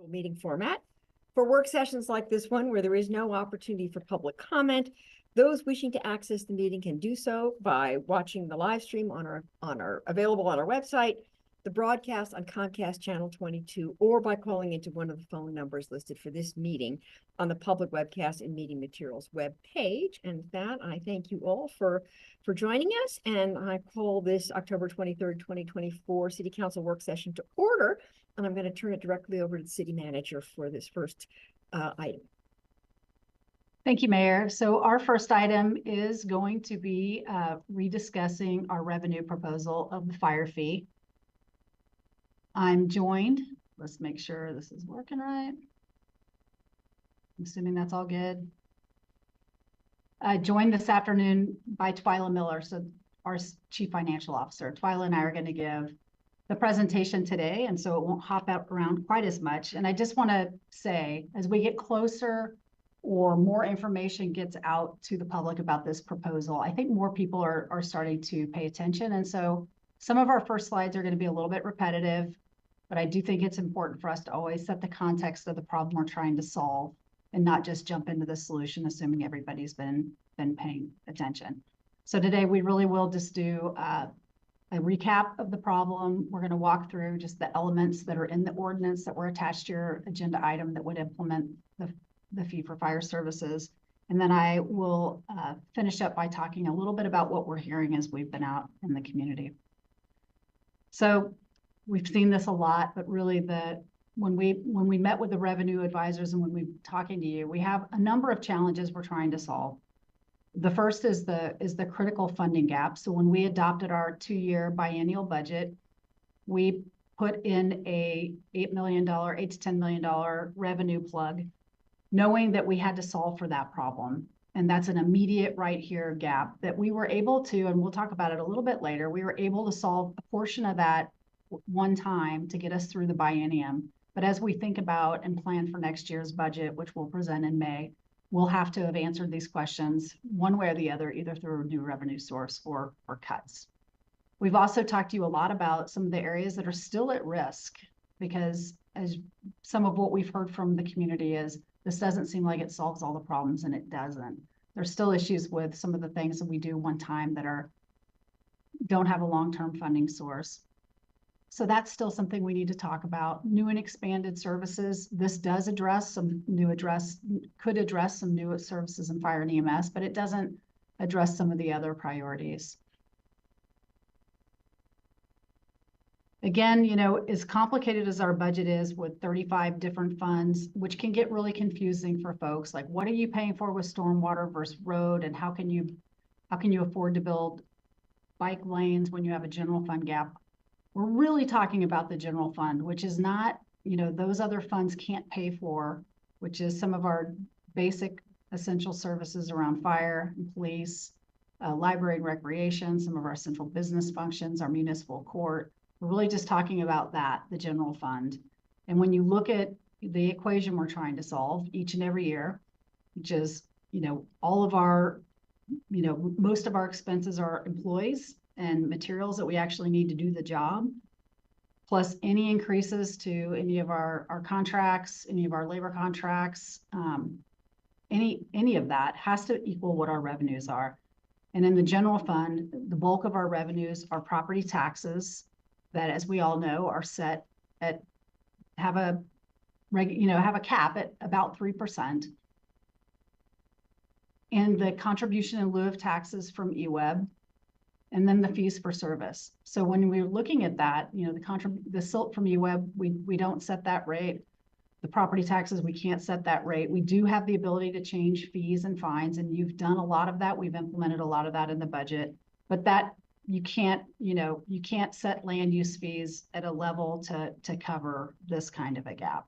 meeting format. For work sessions like this one, where there is no opportunity for public comment, those wishing to access the meeting can do so by watching the live stream available on our website, the broadcast on Comcast Channel 22, or by calling into one of the phone numbers listed for this meeting on the public webcast and meeting materials web page. And with that, I thank you all for joining us, and I call this October 23rd, 2024 City Council work session to order. And I'm going to turn it directly over to the city manager for this first item. Thank you, Mayor. So our first item is going to be rediscussing our revenue proposal of the fire fee. I'm joined, let's make sure this is working right. I'm assuming that's all good. Joined this afternoon by Twyla Miller, so our Chief Financial Officer. Twyla and I are going to give the presentation today, and so it won't hop out around quite as much. And I just want to say, as we get closer or more information gets out to the public about this proposal, I think more people are starting to pay attention. And so some of our first slides are going to be a little bit repetitive, but I do think it's important for us to always set the context of the problem we're trying to solve and not just jump into the solution, assuming everybody's been paying attention. So today we really will just do a recap of the problem. We're going to walk through just the elements that are in the ordinance that were attached to your agenda item that would implement the fee for fire services. And then I will finish up by talking a little bit about what we're hearing as we've been out in the community. So we've seen this a lot, but really when we met with the revenue advisors and when we were talking to you, we have a number of challenges we're trying to solve. The first is the critical funding gap. So when we adopted our 2-year biennial budget, we put in a $8 to $10 million revenue plug, knowing that we had to solve for that problem. And that's an immediate right here gap that we were able to, and we'll talk about it a little bit later, we were able to solve a portion of that one time to get us through the biennium. But as we think about and plan for next year's budget, which we'll present in May, we'll have to have answered these questions one way or the other, either through a new revenue source or cuts. We've also talked to you a lot about some of the areas that are still at risk, because as some of what we've heard from the community is this doesn't seem like it solves all the problems, and it doesn't. There's still issues with some of the things that we do one time that don't have a long-term funding source. So that's still something we need to talk about. New and expanded services. This does address could address some new services in fire and EMS, but it doesn't address some of the other priorities. Again, you know, as complicated as our budget is with 35 different funds, which can get really confusing for folks, like what are you paying for with stormwater versus road, and how can you afford to build bike lanes when you have a general fund gap? We're really talking about the general fund, which is not, you know, those other funds can't pay for, which is some of our basic essential services around fire and police, library and recreation, some of our central business functions, our municipal court. We're really just talking about that, the general fund. And when you look at the equation we're trying to solve each and every year, which is, you know, all of our, you know, most of our expenses are employees and materials that we actually need to do the job, plus any increases to any of our contracts, any of our labor contracts, any of that has to equal what our revenues are. And in the general fund, the bulk of our revenues are property taxes that, as we all know, are set at have a cap at about 3%. And the contribution in lieu of taxes from EWEB, and then the fees for service. So when we're looking at that, you know, the SILT from EWEB, we don't set that rate. The property taxes, we can't set that rate. We do have the ability to change fees and fines, and you've done a lot of that. We've implemented a lot of that in the budget, but that you can't set land use fees at a level to cover this kind of a gap.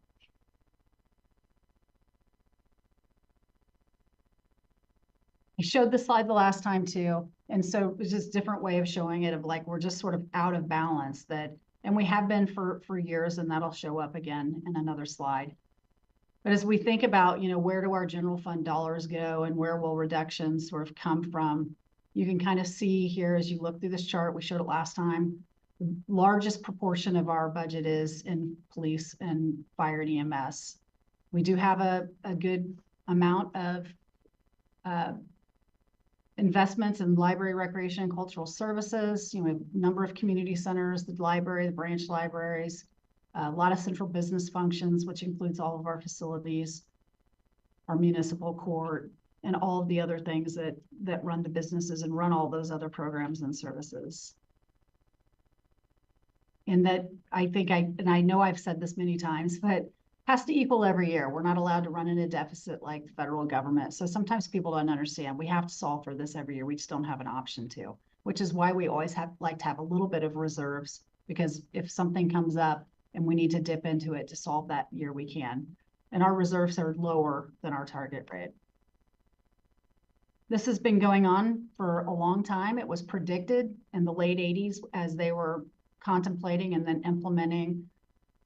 I showed this slide the last time too. And so it's just a different way of showing it, of like, we're just sort of out of balance, and we have been for years, and that'll show up again in another slide. But as we think about, you know, where do our general fund dollars go and where will reductions sort of come from, you can kind of see here as you look through this chart, we showed it last time, The largest proportion of our budget is in police and fire and EMS. We do have a good amount of investments in library, recreation, and cultural services. You know, we have a number of community centers, the library, the branch libraries, a lot of central business functions, which includes all of our facilities, our municipal court, and all of the other things that run the businesses and run all those other programs and services. And that I think and I know I've said this many times, but has to equal every year. We're not allowed to run in a deficit like the federal government. So sometimes people don't understand. We have to solve for this every year. We just don't have an option to, which is why we always like to have a little bit of reserves, because if something comes up and we need to dip into it to solve that year, we can. And our reserves are lower than our target rate. This has been going on for a long time. It was predicted in the late 80s as they were contemplating and then implementing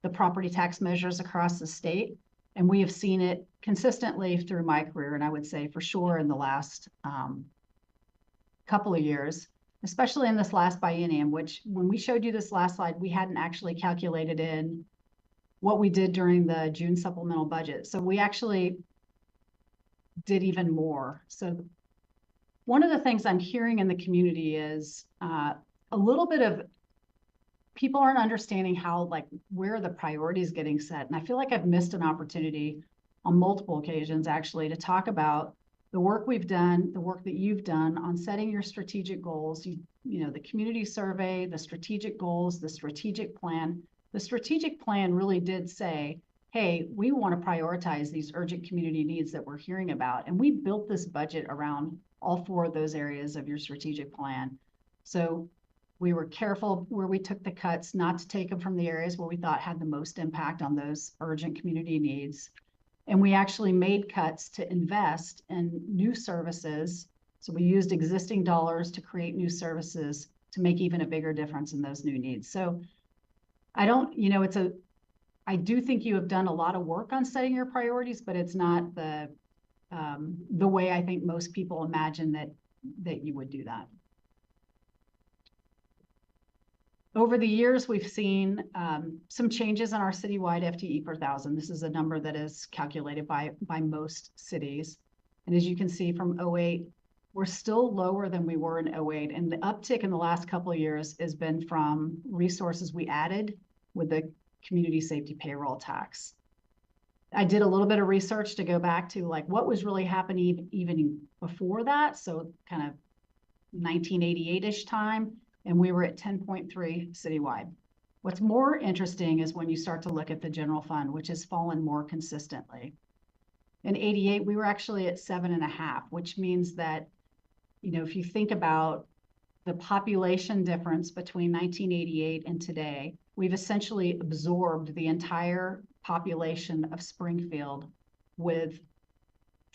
the property tax measures across the state. And we have seen it consistently through my career. And I would say for sure in the last couple of years, especially in this last biennium, which when we showed you this last slide, we hadn't actually calculated in what we did during the June supplemental budget. So we actually did even more. So one of the things I'm hearing in the community is a little bit of people aren't understanding how, like, where the priorities getting set. And I feel like I've missed an opportunity on multiple occasions actually to talk about the work we've done, the work that you've done on setting your strategic goals. You know, the community survey, the strategic goals, the strategic plan. The strategic plan really did say, hey, we want to prioritize these urgent community needs that we're hearing about. And we built this budget around all 4 of those areas of your strategic plan. So we were careful where we took the cuts, not to take them from the areas where we thought had the most impact on those urgent community needs. And we actually made cuts to invest in new services. So we used existing dollars to create new services to make even a bigger difference in those new needs. So I don't, you know, I do think you have done a lot of work on setting your priorities, but it's not the way I think most people imagine that you would do that. Over the years, we've seen some changes in our citywide FTE per thousand. This is a number that is calculated by most cities. And as you can see from 08, we're still lower than we were in 08. And the uptick in the last couple of years has been from resources we added with the community safety payroll tax. I did a little bit of research to go back to like what was really happening even before that. So kind of 1988-ish time. And we were at 10.3 citywide. What's more interesting is when you start to look at the general fund, which has fallen more consistently. In 88, we were actually at 7.5, which means that, you know, if you think about the population difference between 1988 and today, we've essentially absorbed the entire population of Springfield with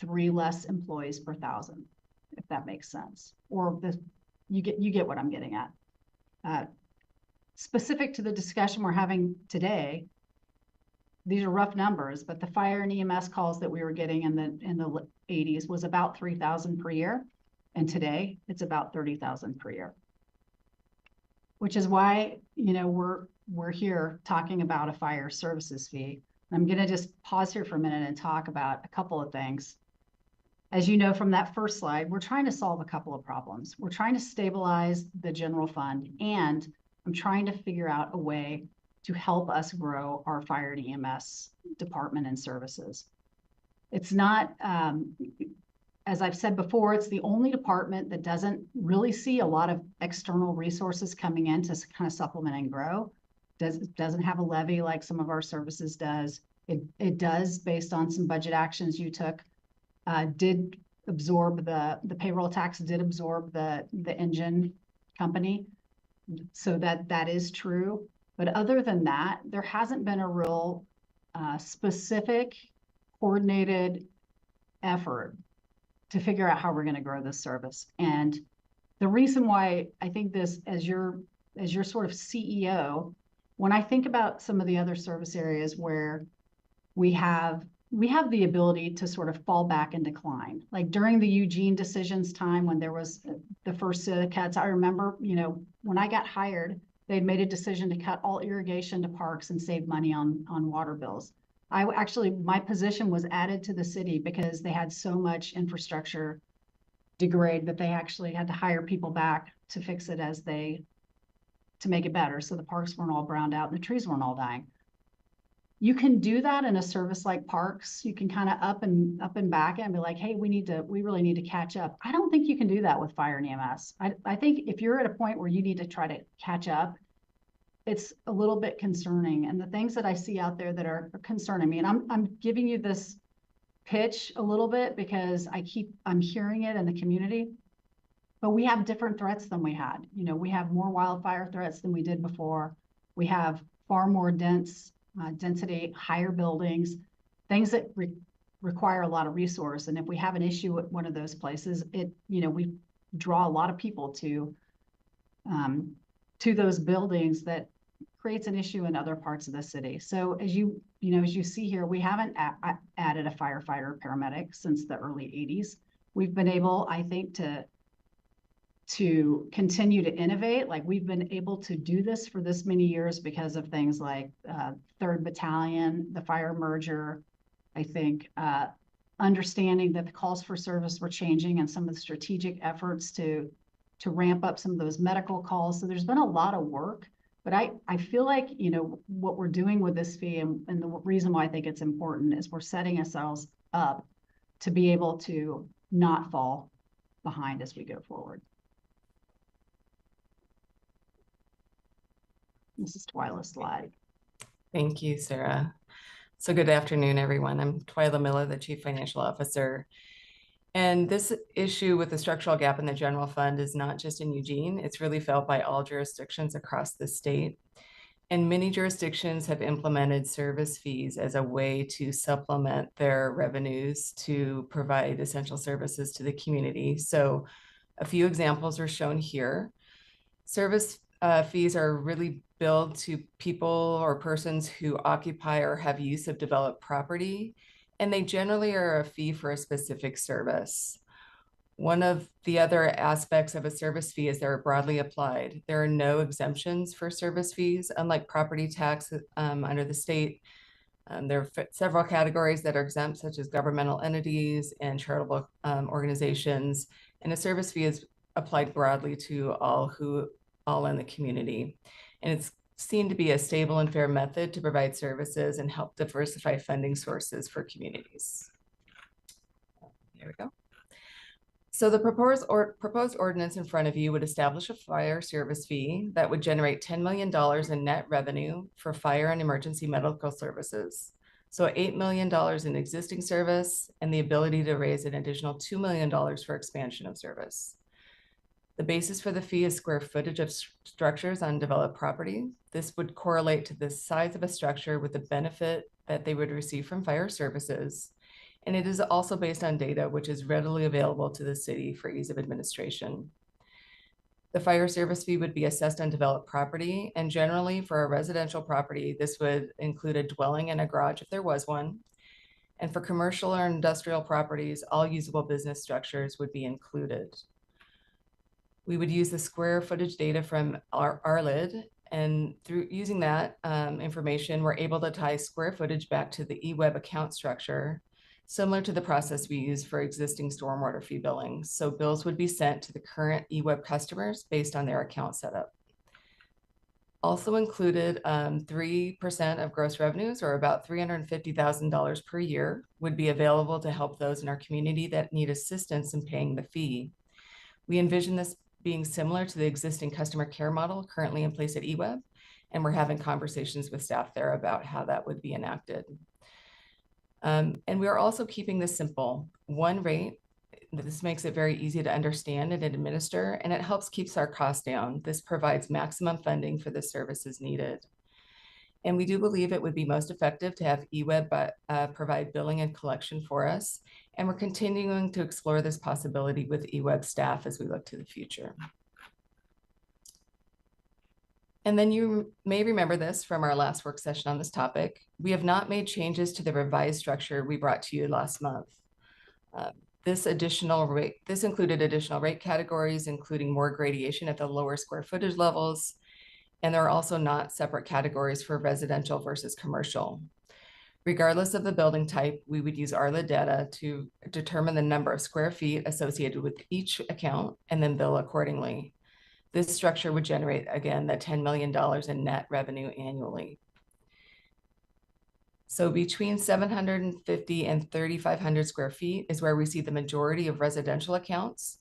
3 less employees per thousand, if that makes sense. Or you get what I'm getting at. Specific to the discussion we're having today, these are rough numbers, but the fire and EMS calls that we were getting in the 80s was about 3,000 per year. And today it's about 30,000 per year. Which is why, you know, we're here talking about a fire services fee. I'm going to just pause here for a minute and talk about a couple of things. As you know from that first slide, we're trying to solve a couple of problems. We're trying to stabilize the general fund, and I'm trying to figure out a way to help us grow our fire and EMS department and services. It's not, as I've said before, it's the only department that doesn't really see a lot of external resources coming in to kind of supplement and grow. Doesn't have a levy like some of our services does. It does, based on some budget actions you took, did absorb the payroll tax, did absorb the engine company. So that is true. But other than that, there hasn't been a real specific coordinated effort to figure out how we're going to grow this service. And the reason why I think this, as your sort of CEO, when I think about some of the other service areas where we have the ability to sort of fall back and decline. Like during the Eugene decisions time when there was the first set of cuts, I remember, you know, when I got hired they'd made a decision to cut all irrigation to parks and save money on water bills. My position was added to the city because they had so much infrastructure degrade that they actually had to hire people back to fix it to make it better. So the parks weren't all browned out and the trees weren't all dying. You can do that in a service like parks. You can kind of up and back it and be like, hey, we really need to catch up. I don't think you can do that with fire and EMS. I think if you're at a point where you need to try to catch up, it's a little bit concerning. And the things that I see out there that are concerning me, and I'm giving you this pitch a little bit because I'm hearing it in the community, but we have different threats than we had. You know, we have more wildfire threats than we did before. We have far more density, higher buildings, things that require a lot of resource. And if we have an issue at one of those places, we draw a lot of people to those buildings that creates an issue in other parts of the city. So as you see here, we haven't added a firefighter or paramedic since the early 80s. We've been able, I think, to continue to innovate. Like, we've been able to do this for this many years because of things like 3rd Battalion, the fire merger, I think, understanding that the calls for service were changing and some of the strategic efforts to ramp up some of those medical calls. So there's been a lot of work, but I feel like, what we're doing with this fee and the reason why I think it's important is we're setting ourselves up to be able to not fall behind as we go forward. This is Twyla's slide. Thank you, Sarah. So good afternoon, everyone. I'm Twyla Miller, the Chief Financial Officer. And this issue with the structural gap in the general fund is not just in Eugene, it's really felt by all jurisdictions across the state. And many jurisdictions have implemented service fees as a way to supplement their revenues to provide essential services to the community. So a few examples are shown here. Service fees are really billed to people or persons who occupy or have use of developed property, and they generally are a fee for a specific service. One of the other aspects of a service fee is they're broadly applied. There are no exemptions for service fees, unlike property tax under the state. There are several categories that are exempt, such as governmental entities and charitable organizations, and a service fee is applied broadly to all in the community. And it's seen to be a stable and fair method to provide services and help diversify funding sources for communities. There we go. So the proposed ordinance in front of you would establish a fire service fee that would generate $10 million in net revenue for fire and emergency medical services. So $8 million in existing service and the ability to raise an additional $2 million for expansion of service. The basis for the fee is square footage of structures on developed property. This would correlate to the size of a structure with the benefit that they would receive from fire services. And it is also based on data which is readily available to the city for ease of administration. The fire service fee would be assessed on developed property, and generally for a residential property, this would include a dwelling and a garage if there was one. And for commercial or industrial properties, all usable business structures would be included. We would use the square footage data from our ARLID, and through using that information, we're able to tie square footage back to the eWeb account structure, similar to the process we use for existing stormwater fee billing. So bills would be sent to the current eWeb customers based on their account setup. Also included, 3% of gross revenues, or about $350,000 per year, would be available to help those in our community that need assistance in paying the fee. We envision this being similar to the existing customer care model currently in place at eWeb, and we're having conversations with staff there about how that would be enacted. And we are also keeping this simple. One rate. This makes it very easy to understand and administer, and it helps keeps our costs down. This provides maximum funding for the services needed. And we do believe it would be most effective to have eWeb provide billing and collection for us. And we're continuing to explore this possibility with eWeb staff as we look to the future. And then you may remember this from our last work session on this topic. We have not made changes to the revised structure we brought to you last month. This included additional rate categories, including more gradation at the lower square footage levels, And there are also not separate categories for residential versus commercial. Regardless of the building type, we would use Arla data to determine the number of square feet associated with each account and then bill accordingly. This structure would generate, again, the $10 million in net revenue annually. So between 750 and 3,500 square feet is where we see the majority of residential accounts.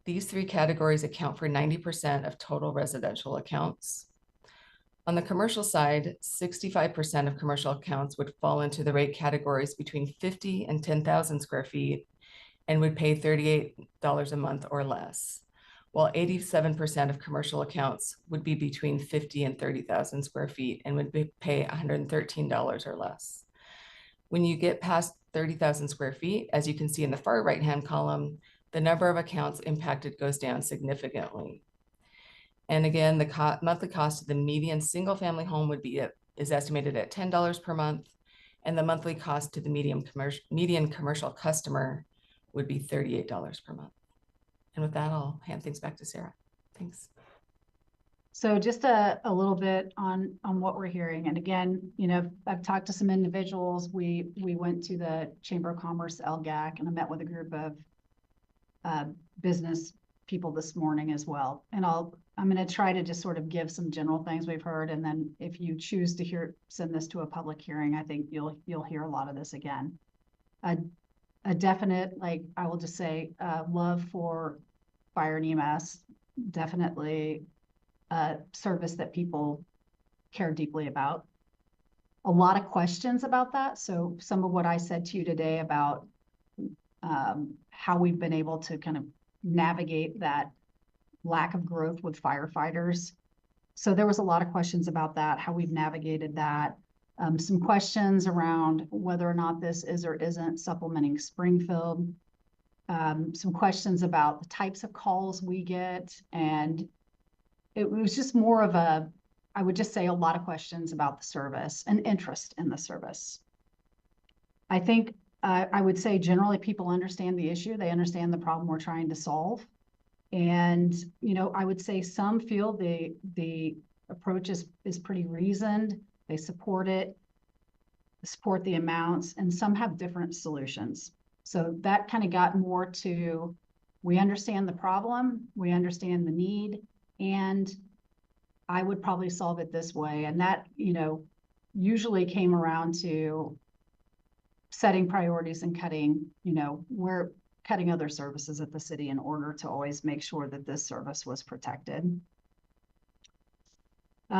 These three categories account for 90% of total residential accounts. On the commercial side, 65% of commercial accounts would fall into the rate categories between 50 and 10,000 square feet and would pay $38 a month or less, while 87% of commercial accounts would be between 50 and 30,000 square feet and would pay $113 or less. When you get past 30,000 square feet, as you can see in the far right-hand column, the number of accounts impacted goes down significantly. And again, the monthly cost of the median single-family home is estimated at $10 per month, and the monthly cost to the median commercial customer would be $38 per month. And with that, I'll hand things back to Sarah. Thanks. So just a little bit on what we're hearing. And again, you know, I've talked to some individuals. We went to the Chamber of Commerce LGAC, and I met with a group of business people this morning as well. And I'm going to try to just sort of give some general things we've heard. And then if you choose to send this to a public hearing, I think you'll hear a lot of this again. A definite, like, I will just say, love for fire and EMS, definitely a service that people care deeply about. A lot of questions about that. So some of what I said to you today about how we've been able to kind of navigate that lack of growth with firefighters. So there was a lot of questions about that, how we've navigated that. Some questions around whether or not this is or isn't supplementing Springfield. Some questions about the types of calls we get. And it was just more of I would just say a lot of questions about the service and interest in the service. I think I would say generally people understand the issue. They understand the problem we're trying to solve. And, you know, I would say some feel the approach is pretty reasoned. They support it, support the amounts, and some have different solutions. So that kind of got more to, we understand the problem, we understand the need, and I would probably solve it this way. And that, you know, usually came around to setting priorities and cutting, you know, we're cutting other services at the city in order to always make sure that this service was protected.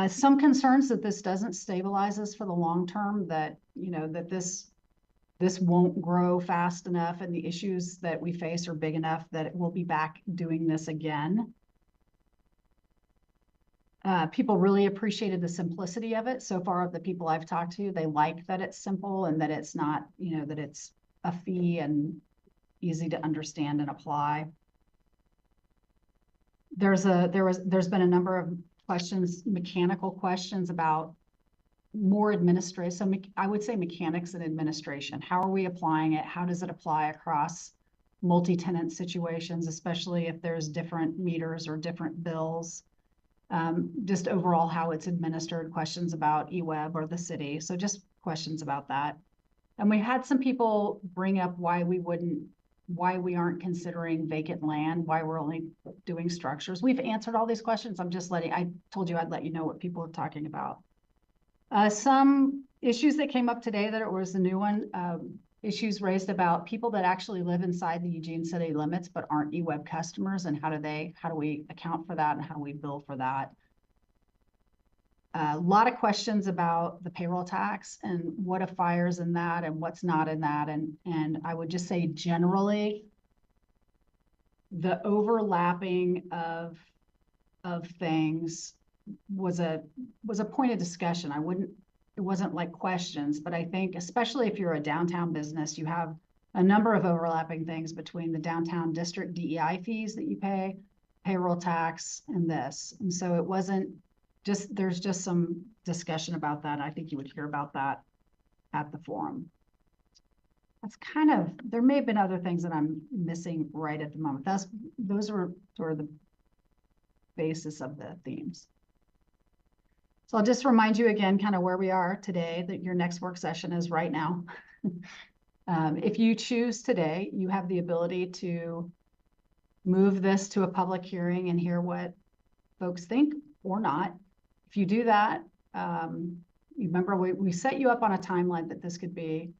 Some concerns that this doesn't stabilize us for the long term, that, you know, that this won't grow fast enough and the issues that we face are big enough that we'll be back doing this again. People really appreciated the simplicity of it. So far, of the people I've talked to, they like that it's simple and that it's not, you know, that it's a fee and easy to understand and apply. There's been a number of questions, mechanical questions about more administrative. So I would say mechanics and administration. How are we applying it? How does it apply across multi-tenant situations, especially if there's different meters or different bills? Just overall how it's administered, questions about eWeb or the city. So just questions about that. And we had some people bring up why we aren't considering vacant land, why we're only doing structures. We've answered all these questions. I told you I'd let you know what people are talking about. Some issues that came up today, that it was a new one, issues raised about people that actually live inside the Eugene city limits but aren't eWeb customers, and how do we account for that and how do we bill for that? A lot of questions about the payroll tax and what affires in that and what's not in that. And I would just say generally, the overlapping of things was a point of discussion. It wasn't like questions, but I think especially if you're a downtown business, you have a number of overlapping things between the downtown district DEI fees that you pay, payroll tax, and this. And so it wasn't just, there's just some discussion about that. I think you would hear about that at the forum. That's kind of, there may have been other things that I'm missing right at the moment. Those were sort of the basis of the themes. So I'll just remind you again, kind of where we are today, that your next work session is right now. If you choose today, you have the ability to move this to a public hearing and hear what folks think or not. If you do that, you remember we set you up on a timeline that this could be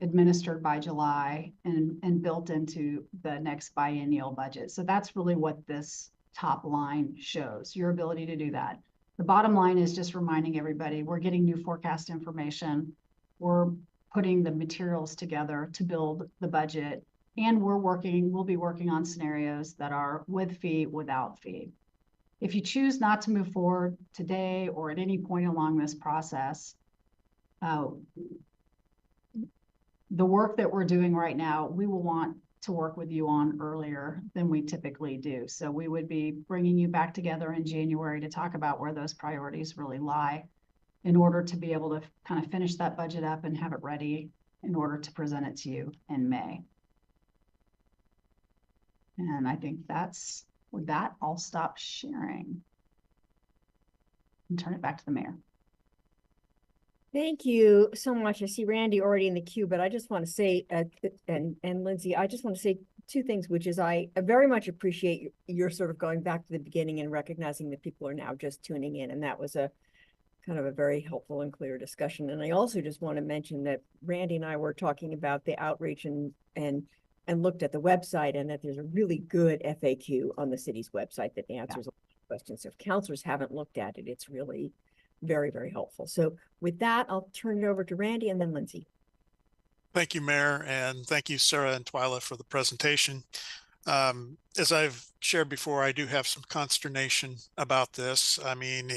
administered by July and built into the next biennial budget. So that's really what this top line shows, your ability to do that. The bottom line is just reminding everybody, we're getting new forecast information. We're putting the materials together to build the budget. And we'll be working on scenarios that are with fee, without fee. If you choose not to move forward today or at any point along this process, the work that we're doing right now, we will want to work with you on earlier than we typically do. So we would be bringing you back together in January to talk about where those priorities really lie in order to be able to kind of finish that budget up and have it ready in order to present it to you in May. And I think with that, I'll stop sharing and turn it back to the mayor. Thank you so much. I see Randy already in the queue, but I just want to say, and Lindsay, I just want to say two things, which is I very much appreciate your sort of going back to the beginning and recognizing that people are now just tuning in. And that was a kind of a very helpful and clear discussion. And I also just want to mention that Randy and I were talking about the outreach and looked at the website, and that there's a really good FAQ on the city's website that answers a lot of questions. So if counselors haven't looked at it, it's really very, very helpful. So with that, I'll turn it over to Randy and then Lindsay. Thank you, Mayor, and thank you, Sarah and Twyla, for the presentation. As I've shared before, I do have some consternation about this. I mean,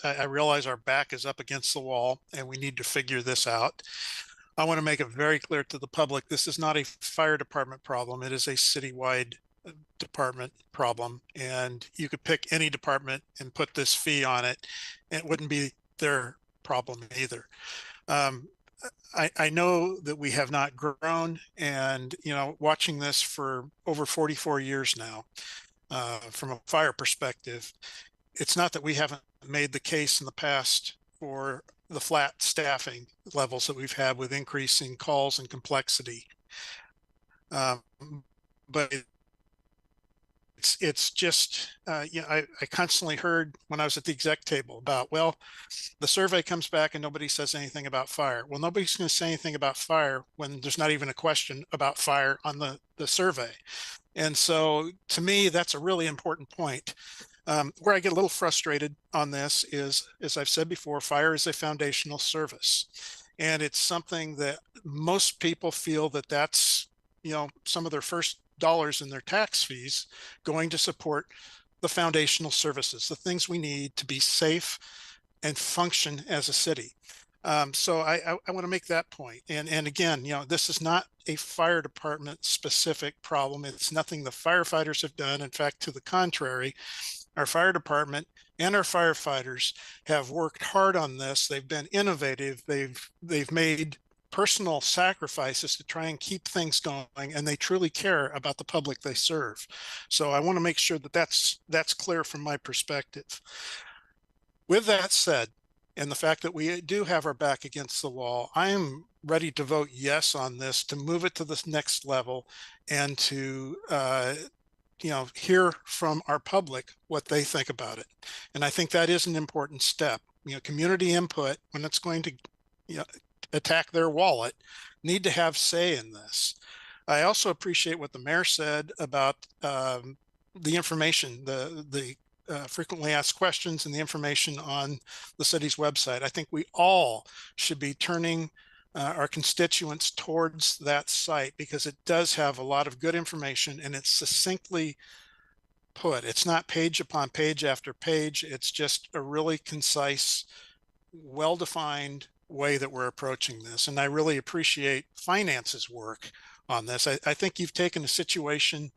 I realize our back is up against the wall and we need to figure this out. I want to make it very clear to the public, this is not a fire department problem. It is a citywide department problem. And you could pick any department and put this fee on it, and it wouldn't be their problem either. I know that we have not grown, and, you know, watching this for over 44 years now, from a fire perspective, it's not that we haven't made the case in the past for the flat staffing levels that we've had with increasing calls and complexity. But it's just, you know, I constantly heard when I was at the exec table about, well, the survey comes back and nobody says anything about fire. Well, nobody's going to say anything about fire when there's not even a question about fire on the survey. And so to me, that's a really important point. Where I get a little frustrated on this is, as I've said before, fire is a foundational service. And it's something that most people feel that that's, you know, some of their first dollars in their tax fees going to support the foundational services, the things we need to be safe and function as a city. So I want to make that point. And again, you know, this is not a fire department specific problem. It's nothing the firefighters have done. In fact, to the contrary, our fire department and our firefighters have worked hard on this. They've been innovative. They've made personal sacrifices to try and keep things going, and they truly care about the public they serve. So I want to make sure that that's clear from my perspective. With that said, and the fact that we do have our back against the wall, I am ready to vote yes on this, to move it to this next level, and to you know, hear from our public what they think about it. And I think that is an important step. You know, community input, when it's going to, you know, attack their wallet, need to have say in this. I also appreciate what the mayor said about the information, the frequently asked questions and the information on the city's website. I think we all should be turning our constituents towards that site, because it does have a lot of good information and it's succinctly put. It's not page upon page after page. It's just a really concise, well-defined way that we're approaching this. And I really appreciate Finance's work on this. I think you've taken a situation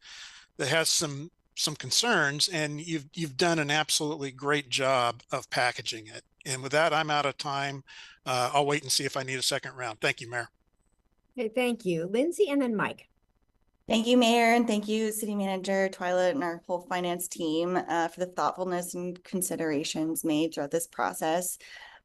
that has some concerns, and you've done an absolutely great job of packaging it. And with that, I'm out of time. I'll wait and see if I need a second round. Thank you, Mayor. Okay, thank you. Lindsay and then Mike. Thank you, Mayor, and thank you, City Manager Twyla and our whole finance team for the thoughtfulness and considerations made throughout this process.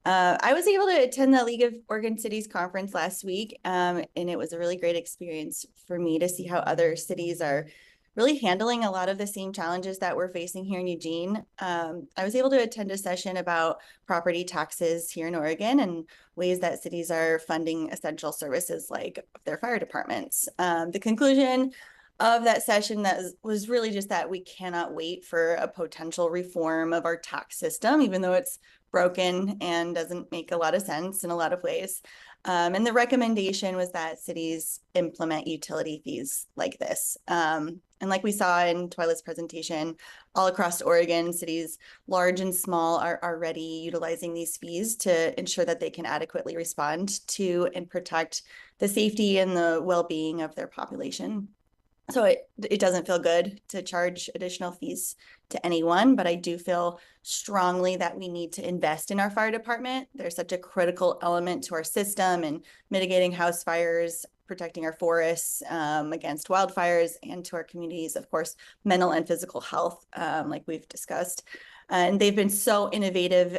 I was able to attend the League of Oregon Cities conference last week, and it was a really great experience for me to see how other cities are really handling a lot of the same challenges that we're facing here in Eugene. I was able to attend a session about property taxes here in Oregon and ways that cities are funding essential services like their fire departments. The conclusion of that session was really just that we cannot wait for a potential reform of our tax system, even though it's broken and doesn't make a lot of sense in a lot of ways. And the recommendation was that cities implement utility fees like this. And like we saw in Twyla's presentation, all across Oregon, cities large and small are already utilizing these fees to ensure that they can adequately respond to and protect the safety and the well-being of their population. So it doesn't feel good to charge additional fees to anyone, but I do feel strongly that we need to invest in our fire department. They're such a critical element to our system and mitigating house fires, protecting our forests against wildfires, and to our communities, of course, mental and physical health, like we've discussed. And they've been so innovative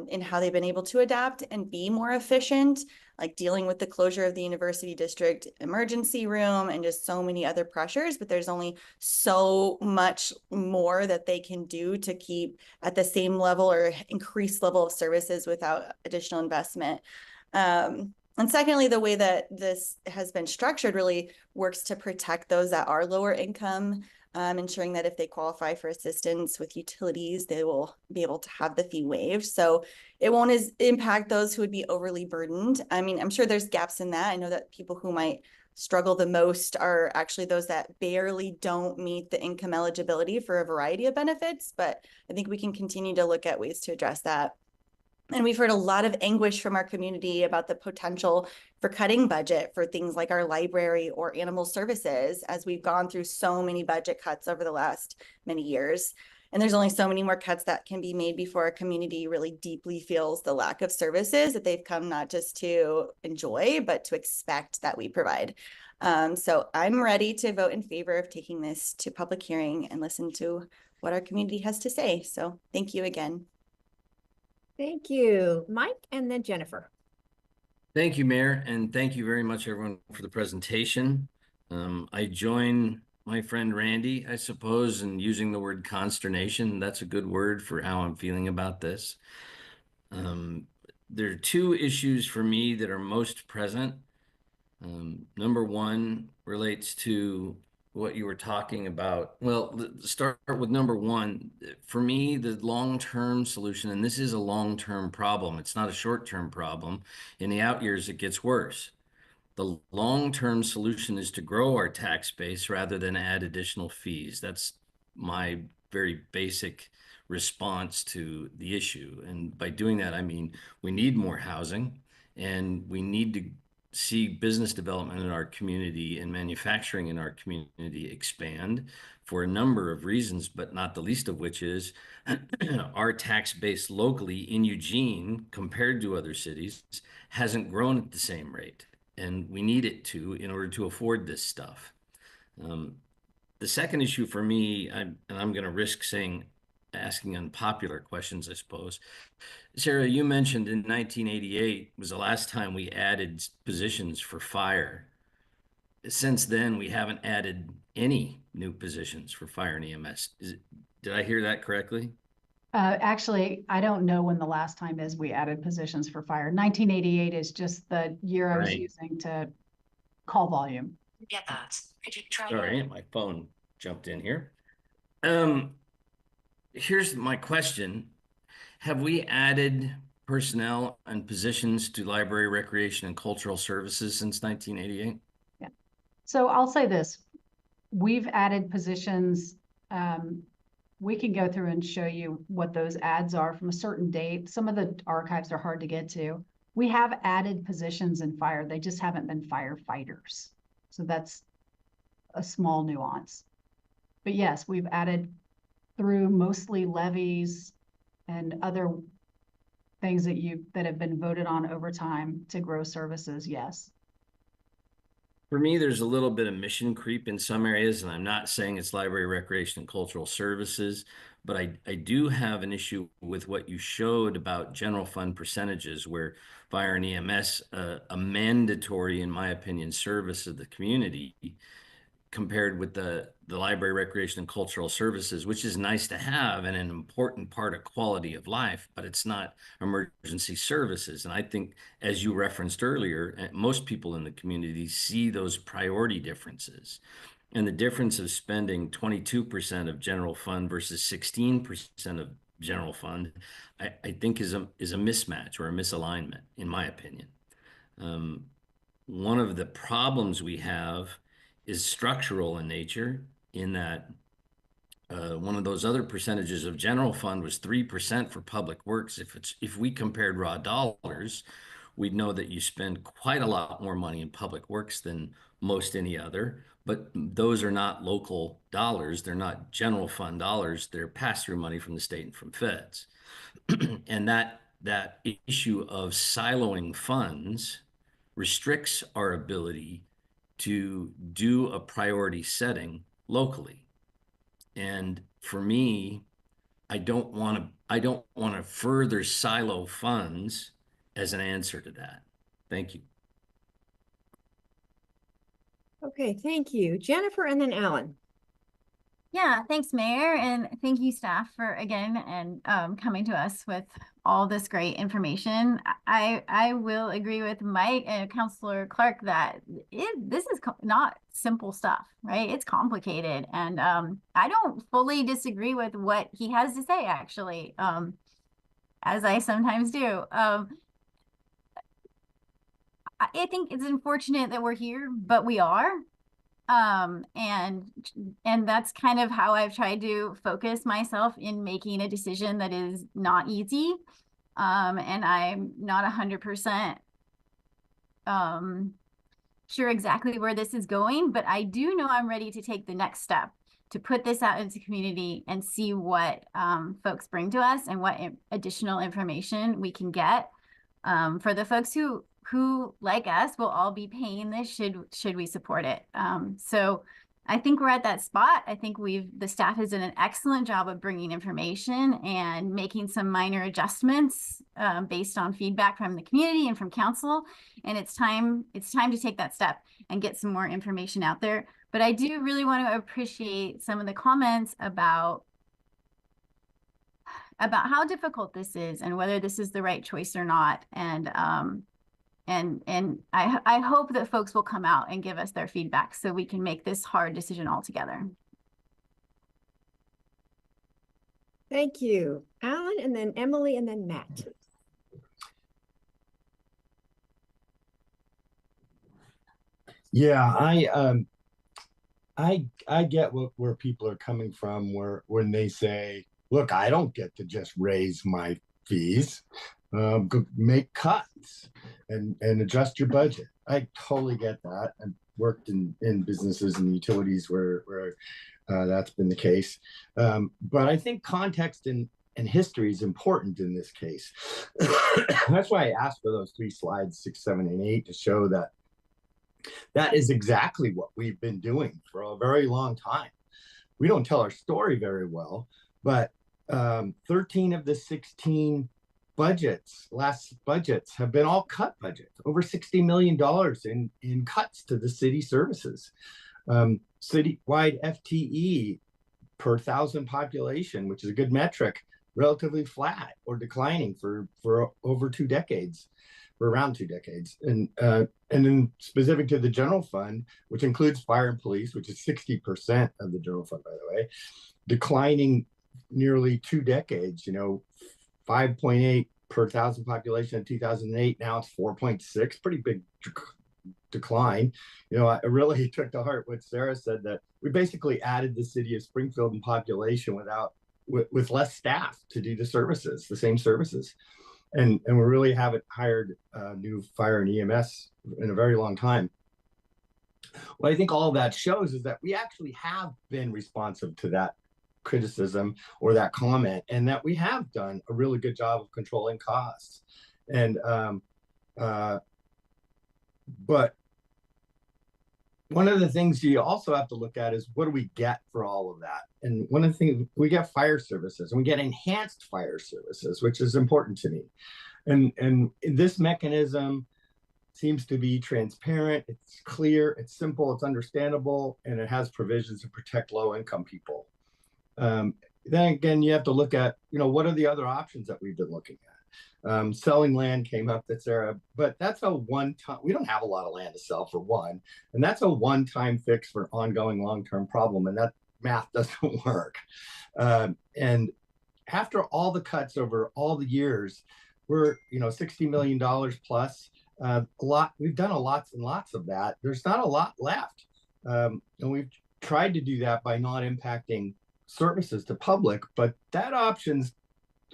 in how they've been able to adapt and be more efficient, like dealing with the closure of the University District emergency room and just so many other pressures, but there's only so much more that they can do to keep at the same level or increased level of services without additional investment. And secondly, the way that this has been structured really works to protect those that are lower income, ensuring that if they qualify for assistance with utilities, they will be able to have the fee waived. So it won't impact those who would be overly burdened. I mean, I'm sure there's gaps in that. I know that people who might struggle the most are actually those that barely don't meet the income eligibility for a variety of benefits, but I think we can continue to look at ways to address that. And we've heard a lot of anguish from our community about the potential for cutting budget for things like our library or animal services, as we've gone through so many budget cuts over the last many years. And there's only so many more cuts that can be made before a community really deeply feels the lack of services that they've come not just to enjoy, but to expect that we provide. So I'm ready to vote in favor of taking this to public hearing and listen to what our community has to say. So thank you again. Thank you, Mike, and then Jennifer. Thank you, Mayor, and thank you very much, everyone, for the presentation. I join my friend Randy, I suppose, in using the word consternation. That's a good word for how I'm feeling about this. There are two issues for me that are most present. Number one relates to what you were talking about. Well, let's start with number one. For me, the long-term solution, and this is a long-term problem, it's not a short-term problem. In the out years, it gets worse. The long-term solution is to grow our tax base rather than add additional fees. That's my very basic response to the issue. And by doing that, I mean, we need more housing and we need to see business development in our community and manufacturing in our community expand for a number of reasons, but not the least of which is our tax base locally in Eugene compared to other cities hasn't grown at the same rate. And we need it to in order to afford this stuff. The second issue for me, and I'm going to risk asking unpopular questions, I suppose. Sarah, you mentioned in 1988 was the last time we added positions for fire. Since then, we haven't added any new positions for fire and EMS. Did I hear that correctly? Actually, I don't know when the last time is we added positions for fire. 1988 is just the year I was Right. using to call volume. Get that. Could you try Sorry, my phone jumped in here. Here's my question. Have we added personnel and positions to library, recreation, and cultural services since 1988? Yeah. So I'll say this. We've added positions. We can go through and show you what those ads are from a certain date. Some of the archives are hard to get to. We have added positions in fire. They just haven't been firefighters. So that's a small nuance. But yes, we've added through mostly levies and other things that have been voted on over time to grow services. Yes. For me, there's a little bit of mission creep in some areas, and I'm not saying it's library, recreation, and cultural services, but I do have an issue with what you showed about general fund percentages, where fire and EMS, a mandatory, in my opinion, service of the community, compared with the library, recreation, and cultural services, which is nice to have and an important part of quality of life, but it's not emergency services. And I think, as you referenced earlier, most people in the community see those priority differences. And the difference of spending 22% of general fund versus 16% of general fund, I think is a mismatch or a misalignment, in my opinion. One of the problems we have is structural in nature, in that one of those other percentages of general fund was 3% for public works. If we compared raw dollars, we'd know that you spend quite a lot more money in public works than most any other, but those are not local dollars. They're not general fund dollars. They're pass-through money from the state and from feds. And that issue of siloing funds restricts our ability to do a priority setting locally. And for me, I don't want to further silo funds as an answer to that. Thank you. Okay, thank you. Jennifer and then Alan. Yeah, thanks, Mayor, and thank you, staff, for again and coming to us with all this great information. I will agree with Mike and Councilor Clark that this is not simple stuff, right? It's complicated, and I don't fully disagree with what he has to say, actually, as I sometimes do. I think it's unfortunate that we're here, but we are. And that's kind of how I've tried to focus myself in making a decision that is not easy. And I'm not 100% sure exactly where this is going, but I do know I'm ready to take the next step to put this out into the community and see what folks bring to us and what additional information we can get for the folks who like us will all be paying this should we support it. So I think we're at that spot. I think the staff has done an excellent job of bringing information and making some minor adjustments based on feedback from the community and from council. And it's time to take that step and get some more information out there. But I do really want to appreciate some of the comments about how difficult this is and whether this is the right choice or not. And I hope that folks will come out and give us their feedback so we can make this hard decision all together. Thank you. Alan and then Emily and then Matt. Yeah, I get where people are coming from when they say, look, I don't get to just raise my fees. Make cuts and adjust your budget. I totally get that. I've worked in businesses and utilities where that's been the case. But I think context and history is important in this case. That's why I asked for those 3 slides, 6, 7, and 8, to show that is exactly what we've been doing for a very long time. We don't tell our story very well, but 13 of the 16 last budgets have been all cut budgets, over $60 million in cuts to the city services. Citywide FTE per 1,000 population, which is a good metric, relatively flat or declining for over 2 decades, for around 2 decades. And then specific to the general fund, which includes fire and police, which is 60% of the general fund, by the way, declining nearly 2 decades, 5.8 per 1,000 population in 2008. Now it's 4.6, pretty big decline. I really took to heart what Sarah said, that we basically added the city of Springfield in population with less staff to do the same services. And we really haven't hired new fire and EMS in a very long time. What I think all of that shows is that we actually have been responsive to that criticism or that comment, and that we have done a really good job of controlling costs. And but one of the things you also have to look at is what do we get for all of that? And one of the things, we get fire services and we get enhanced fire services, which is important to me. And this mechanism seems to be transparent, it's clear, it's simple, it's understandable, and it has provisions to protect low-income people. Then again, you have to look at, what are the other options that we've been looking at? Selling land came up, Sarah, but that's a one-time, we don't have a lot of land to sell for one, and that's a one-time fix for an ongoing long-term problem, and that math doesn't work. And after all the cuts over all the years, we're, $60 million plus. We've done lots and lots of that. There's not a lot left. And we've tried to do that by not impacting services to public, but that option's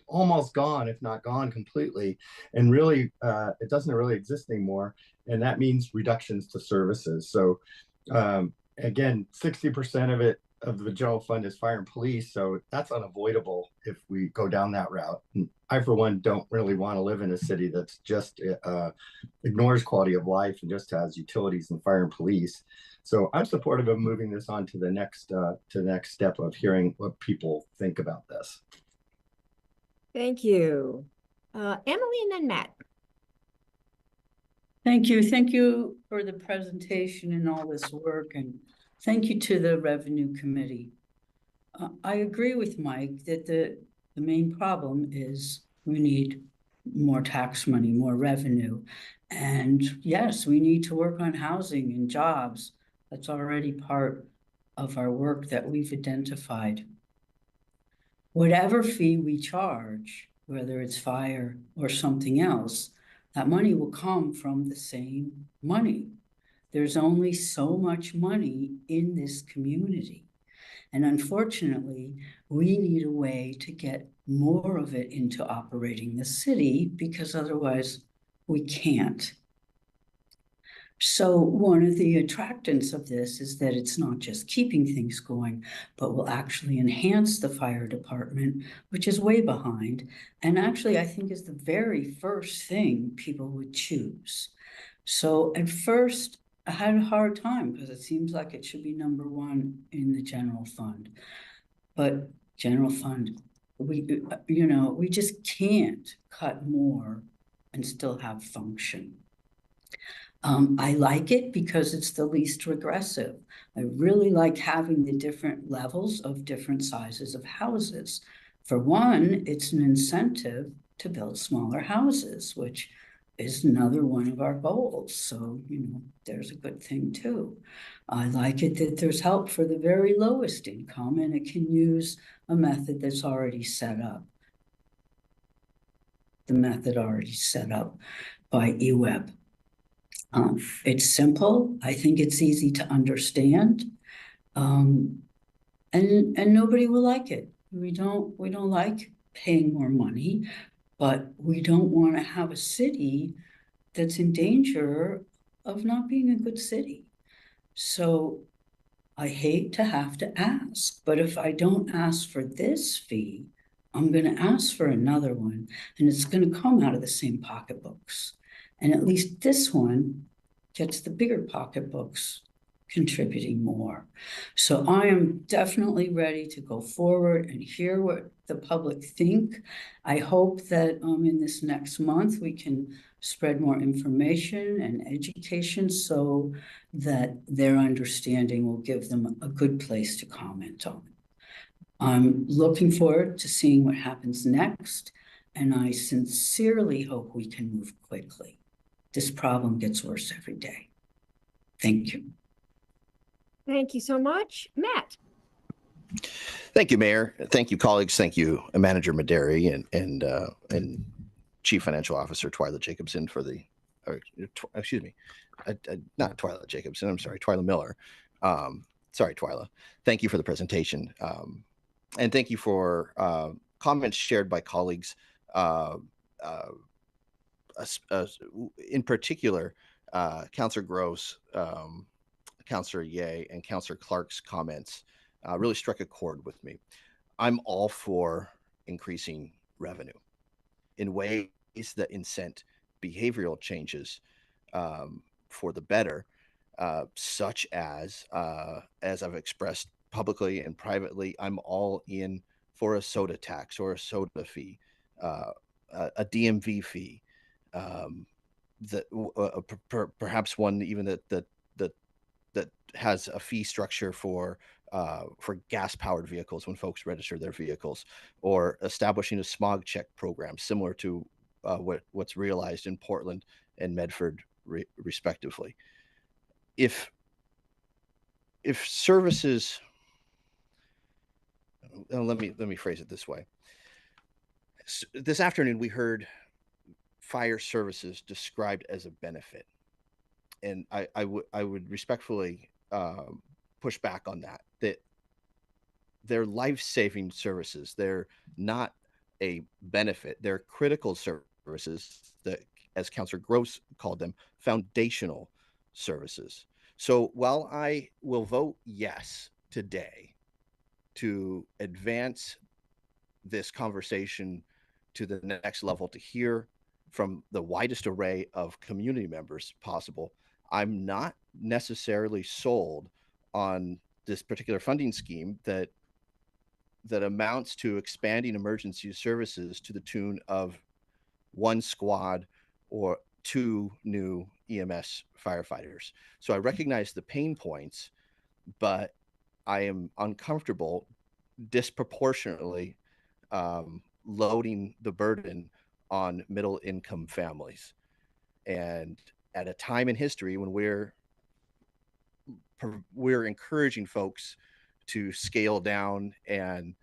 almost gone, if not gone completely. And really, it doesn't really exist anymore. And that means reductions to services. So again, 60% of the general fund is fire and police. So that's unavoidable if we go down that route. And I, for one, don't really want to live in a city that's just ignores quality of life and just has utilities and fire and police. So I'm supportive of moving this on to the next step of hearing what people think about this. Thank you. Emily and then Matt. Thank you. Thank you for the presentation and all this work, and thank you to the Revenue Committee. I agree with Mike that the main problem is we need more tax money, more revenue. And yes, we need to work on housing and jobs. That's already part of our work that we've identified. Whatever fee we charge, whether it's fire or something else, that money will come from the same money. There's only so much money in this community. And unfortunately, we need a way to get more of it into operating the city, because otherwise we can't. So one of the attractants of this is that it's not just keeping things going, but will actually enhance the fire department, which is way behind. And actually, I think is the very first thing people would choose. So at first, I had a hard time because it seems like it should be number one in the general fund. But general fund, we just can't cut more and still have function. I like it because it's the least regressive. I really like having the different levels of different sizes of houses. For one, it's an incentive to build smaller houses, which is another one of our goals. So, there's a good thing too. I like it that there's help for the very lowest income, and it can use a method that's already set up. The method already set up by eWeb. It's simple. I think it's easy to understand, and nobody will like it. We don't like paying more money, but we don't want to have a city that's in danger of not being a good city. So I hate to have to ask, but if I don't ask for this fee, I'm going to ask for another one, and it's going to come out of the same pocketbooks. And at least this one gets the bigger pocketbooks contributing more. So I am definitely ready to go forward and hear what the public think. I hope that in this next month we can spread more information and education so that their understanding will give them a good place to comment on. I'm looking forward to seeing what happens next, and I sincerely hope we can move quickly. This problem gets worse every day. Thank you. Thank you so much. Matt. Thank you, Mayor. Thank you, colleagues. Thank you, Manager Maderi and Chief Financial Officer Twyla Jacobson for the, excuse me, not Twyla Jacobson. I'm sorry, Twyla Miller. Sorry, Twyla. Thank you for the presentation. And thank you for comments shared by colleagues. In particular, Councillor Gross, Councillor Ye, and Councillor Clark's comments really struck a chord with me. I'm all for increasing revenue in ways that incent behavioral changes for the better, such as I've expressed publicly and privately, I'm all in for a soda tax or a soda fee, a DMV fee, perhaps one even that has a fee structure for gas powered vehicles when folks register their vehicles, or establishing a smog check program similar to what's realized in Portland and Medford respectively. If services, let me phrase it this way. This afternoon we heard fire services described as a benefit, and I would respectfully push back on that. That they're life-saving services. They're not a benefit. They're critical services that, as Councilor Gross called them, foundational services. So while I will vote yes today to advance this conversation to the next level, to hear from the widest array of community members possible, I'm not necessarily sold on this particular funding scheme that amounts to expanding emergency services to the tune of 1 squad or 2 new EMS firefighters. So I recognize the pain points, but I am uncomfortable disproportionately loading the burden on middle income families. And at a time in history when we're encouraging folks to scale down, and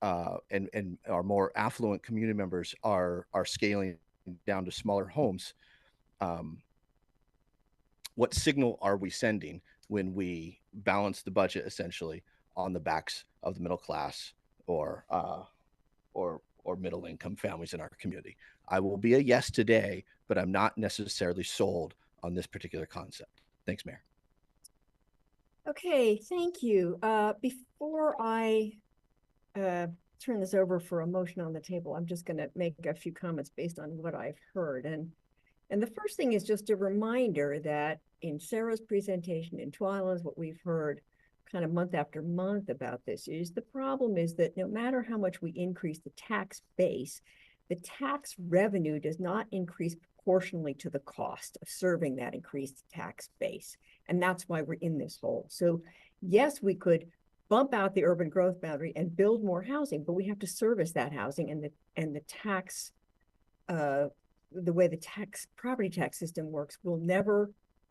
our more affluent community members are scaling down to smaller homes, what signal are we sending when we balance the budget essentially on the backs of the middle class or middle income families in our community? I will be a yes today, but I'm not necessarily sold on this particular concept. Thanks, Mayor. Okay, thank you. Before I turn this over for a motion on the table, I'm just going to make a few comments based on what I've heard. And the first thing is just a reminder that in Sarah's presentation, in Twyla's, what we've heard kind of month after month about this is the problem is that no matter how much we increase the tax base, the tax revenue does not increase proportionally to the cost of serving that increased tax base. And that's why we're in this hole. So yes, we could bump out the urban growth boundary and build more housing, but we have to service that housing, and the tax, the way the property tax system works will never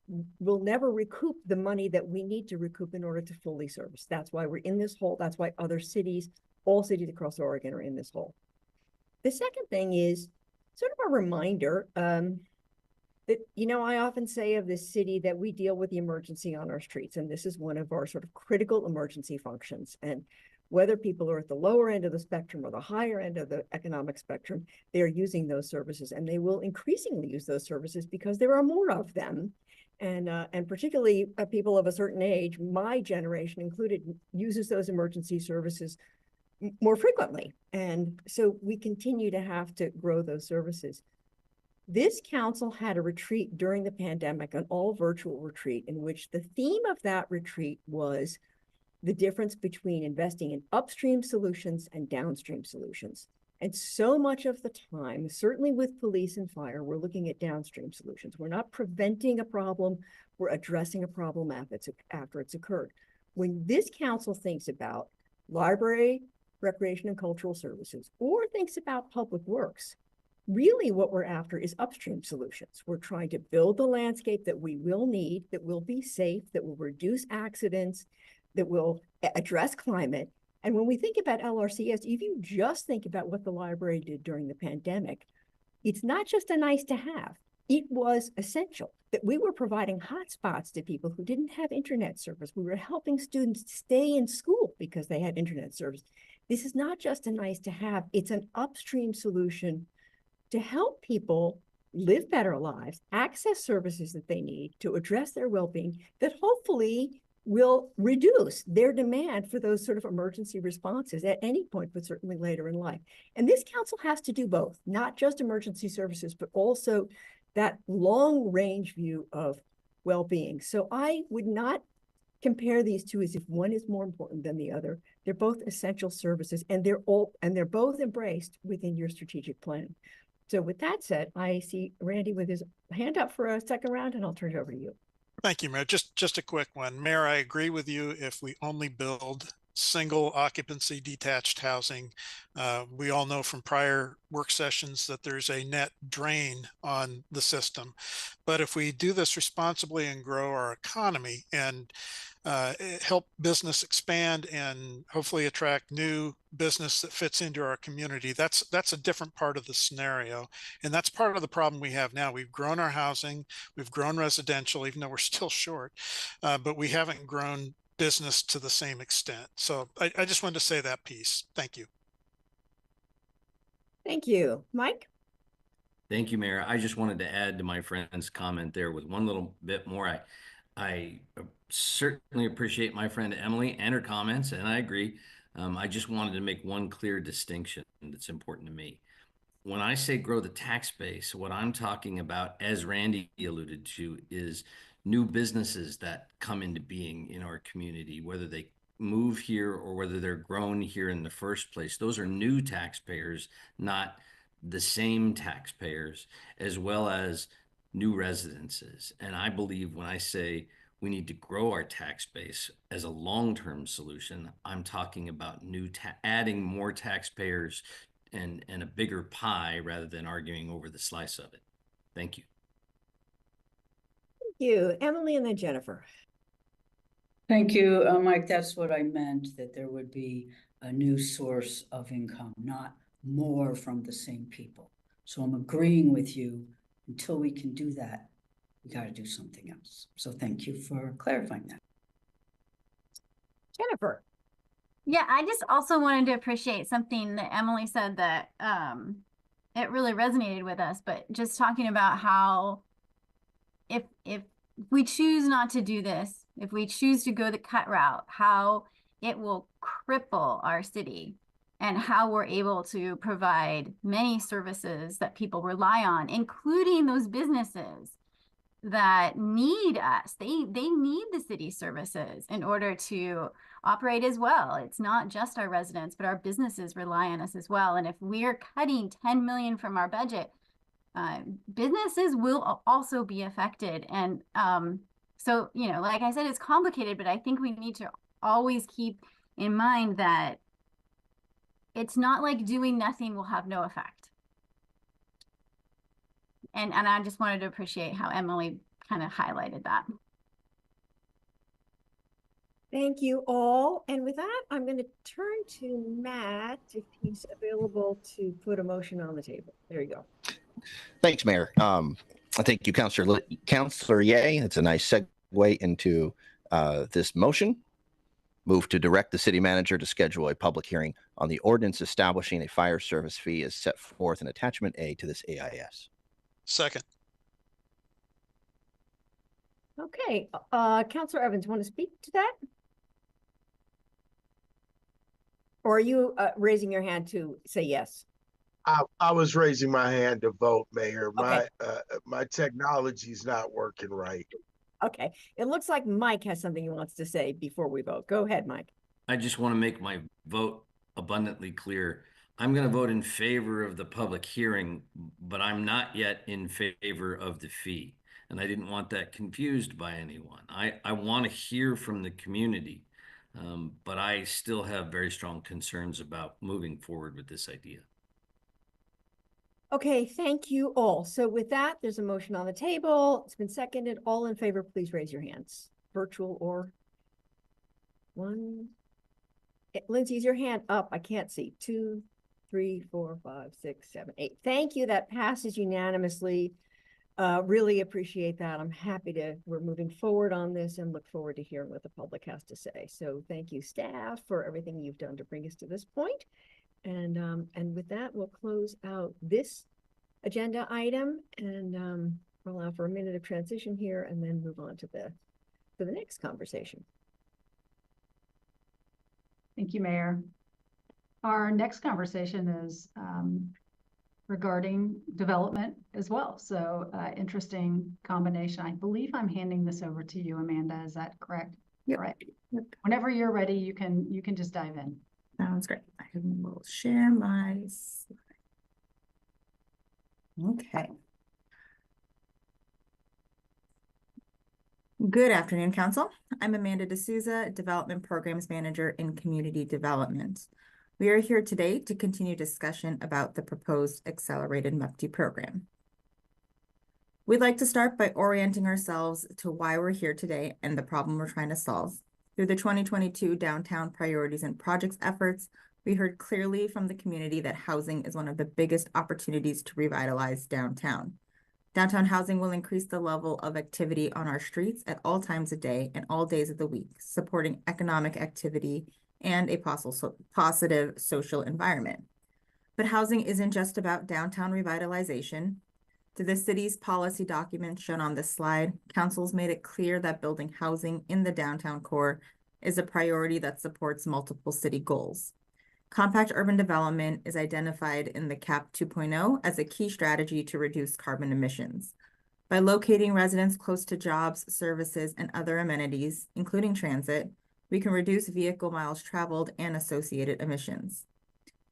recoup the money that we need to recoup in order to fully service. That's why we're in this hole. That's why other cities, all cities across Oregon, are in this hole. The second thing is sort of a reminder that, I often say of this city that we deal with the emergency on our streets, and this is one of our sort of critical emergency functions. And whether people are at the lower end of the spectrum or the higher end of the economic spectrum, they are using those services, and they will increasingly use those services because there are more of them. And particularly people of a certain age, my generation included, uses those emergency services more frequently. And so we continue to have to grow those services. This council had a retreat during the pandemic, an all virtual retreat, in which the theme of that retreat was the difference between investing in upstream solutions and downstream solutions. And so much of the time, certainly with police and fire, we're looking at downstream solutions. We're not preventing a problem, we're addressing a problem after it's occurred. When this council thinks about library, recreation and cultural services, or thinks about public works, really what we're after is upstream solutions. We're trying to build the landscape that we will need, that will be safe, that will reduce accidents, that will address climate. And when we think about LRCS, if you just think about what the library did during the pandemic, it's not just a nice to have. It was essential that we were providing hotspots to people who didn't have internet service. We were helping students stay in school because they had internet service. This is not just a nice to have, it's an upstream solution to help people live better lives, access services that they need to address their well-being, that hopefully will reduce their demand for those sort of emergency responses at any point, but certainly later in life. And this council has to do both, not just emergency services, but also that long range view of well-being. So I would not compare these two as if one is more important than the other. They're both essential services, and they're both embraced within your strategic plan. So with that said, I see Randy with his hand up for a second round, and I'll turn it over to you. Thank you, Mayor. Just a quick one. Mayor, I agree with you. If we only build single occupancy detached housing, we all know from prior work sessions that there's a net drain on the system. But if we do this responsibly and grow our economy and help business expand and hopefully attract new business that fits into our community, that's a different part of the scenario. And that's part of the problem we have now. We've grown our housing, we've grown residential, even though we're still short, but we haven't grown business to the same extent. So I just wanted to say that piece. Thank you. Thank you. Mike? Thank you, Mayor. I just wanted to add to my friend's comment there with one little bit more. I certainly appreciate my friend Emily and her comments, and I agree. I just wanted to make one clear distinction that's important to me. When I say grow the tax base, what I'm talking about, as Randy alluded to, is new businesses that come into being in our community, whether they move here or whether they're grown here in the first place. Those are new taxpayers, not the same taxpayers, as well as new residences. And I believe when I say we need to grow our tax base as a long-term solution, I'm talking about adding more taxpayers and a bigger pie rather than arguing over the slice of it. Thank you. Thank you. Emily and then Jennifer. Thank you, Mike. That's what I meant, that there would be a new source of income, not more from the same people. So I'm agreeing with you. Until we can do that, we got to do something else. So thank you for clarifying that. Jennifer. Yeah, I just also wanted to appreciate something that Emily said that it really resonated with us, but just talking about how if we choose not to do this, if we choose to go the cut route, how it will cripple our city and how we're able to provide many services that people rely on, including those businesses that need us. They need the city services in order to operate as well. It's not just our residents, but our businesses rely on us as well. And if we're cutting 10 million from our budget, businesses will also be affected. And so, you know, like I said, it's complicated, but I think we need to always keep in mind that it's not like doing nothing will have no effect. And I just wanted to appreciate how Emily kind of highlighted that. Thank you all. And with that, I'm going to turn to Matt if he's available to put a motion on the table. There you go. Thanks, Mayor. Thank you, Councilor Ye. It's a nice segue into this motion. Move to direct the city manager to schedule a public hearing on the ordinance establishing a fire service fee as set forth in attachment A to this AIS. Second. Okay. Councilor Evans, want to speak to that? Or are you raising your hand to say yes? I was raising my hand to vote, Mayor. Okay. My technology's not working right. Okay. It looks like Mike has something he wants to say before we vote. Go ahead, Mike. I just want to make my vote abundantly clear. I'm going to vote in favor of the public hearing, but I'm not yet in favor of the fee. And I didn't want that confused by anyone. I want to hear from the community, but I still have very strong concerns about moving forward with this idea. Okay, thank you all. So with that, there's a motion on the table. It's been seconded. All in favor, please raise your hands. Virtual or one. Lindsay, is your hand up? I can't see. 2, 3, 4, 5, 6, 7, 8. Thank you. That passes unanimously. Really appreciate that. I'm happy we're moving forward on this and look forward to hearing what the public has to say. So thank you, staff, for everything you've done to bring us to this point. And with that, we'll close out this agenda item and allow for a minute of transition here and then move on to the next conversation. Thank you, Mayor. Our next conversation is regarding development as well. So interesting combination. I believe I'm handing this over to you, Amanda. Is that correct? Yep. All right. Yep. Whenever you're ready, you can just dive in. Sounds great. I will share my slide. Okay. Good afternoon, Council. I'm Amanda D'Souza, Development Programs Manager in Community Development. We are here today to continue discussion about the proposed Accelerated MEPT program. We'd like to start by orienting ourselves to why we're here today and the problem we're trying to solve. Through the 2022 Downtown Priorities and Projects efforts, we heard clearly from the community that housing is one of the biggest opportunities to revitalize downtown. Downtown housing will increase the level of activity on our streets at all times of day and all days of the week, supporting economic activity and a positive social environment. But housing isn't just about downtown revitalization. To the city's policy document shown on this slide, council's made it clear that building housing in the downtown core is a priority that supports multiple city goals. Compact urban development is identified in the CAP 2.0 as a key strategy to reduce carbon emissions. By locating residents close to jobs, services, and other amenities, including transit, we can reduce vehicle miles traveled and associated emissions.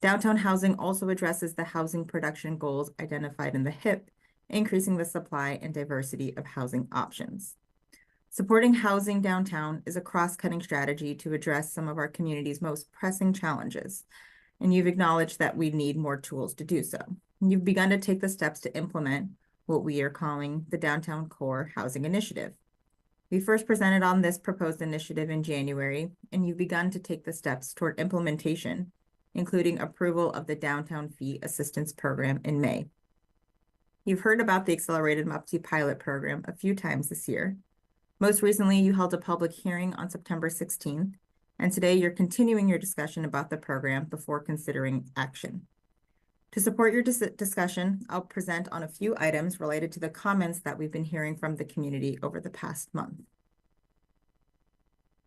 Downtown housing also addresses the housing production goals identified in the HIP, increasing the supply and diversity of housing options. Supporting housing downtown is a cross-cutting strategy to address some of our community's most pressing challenges, and you've acknowledged that we need more tools to do so. You've begun to take the steps to implement what we are calling the Downtown Core Housing Initiative. We first presented on this proposed initiative in January, and you've begun to take the steps toward implementation, including approval of the Downtown Fee Assistance Program in May. You've heard about the Accelerated MEPT pilot program a few times this year. Most recently, you held a public hearing on September 16th, and today you're continuing your discussion about the program before considering action. To support your discussion, I'll present on a few items related to the comments that we've been hearing from the community over the past month.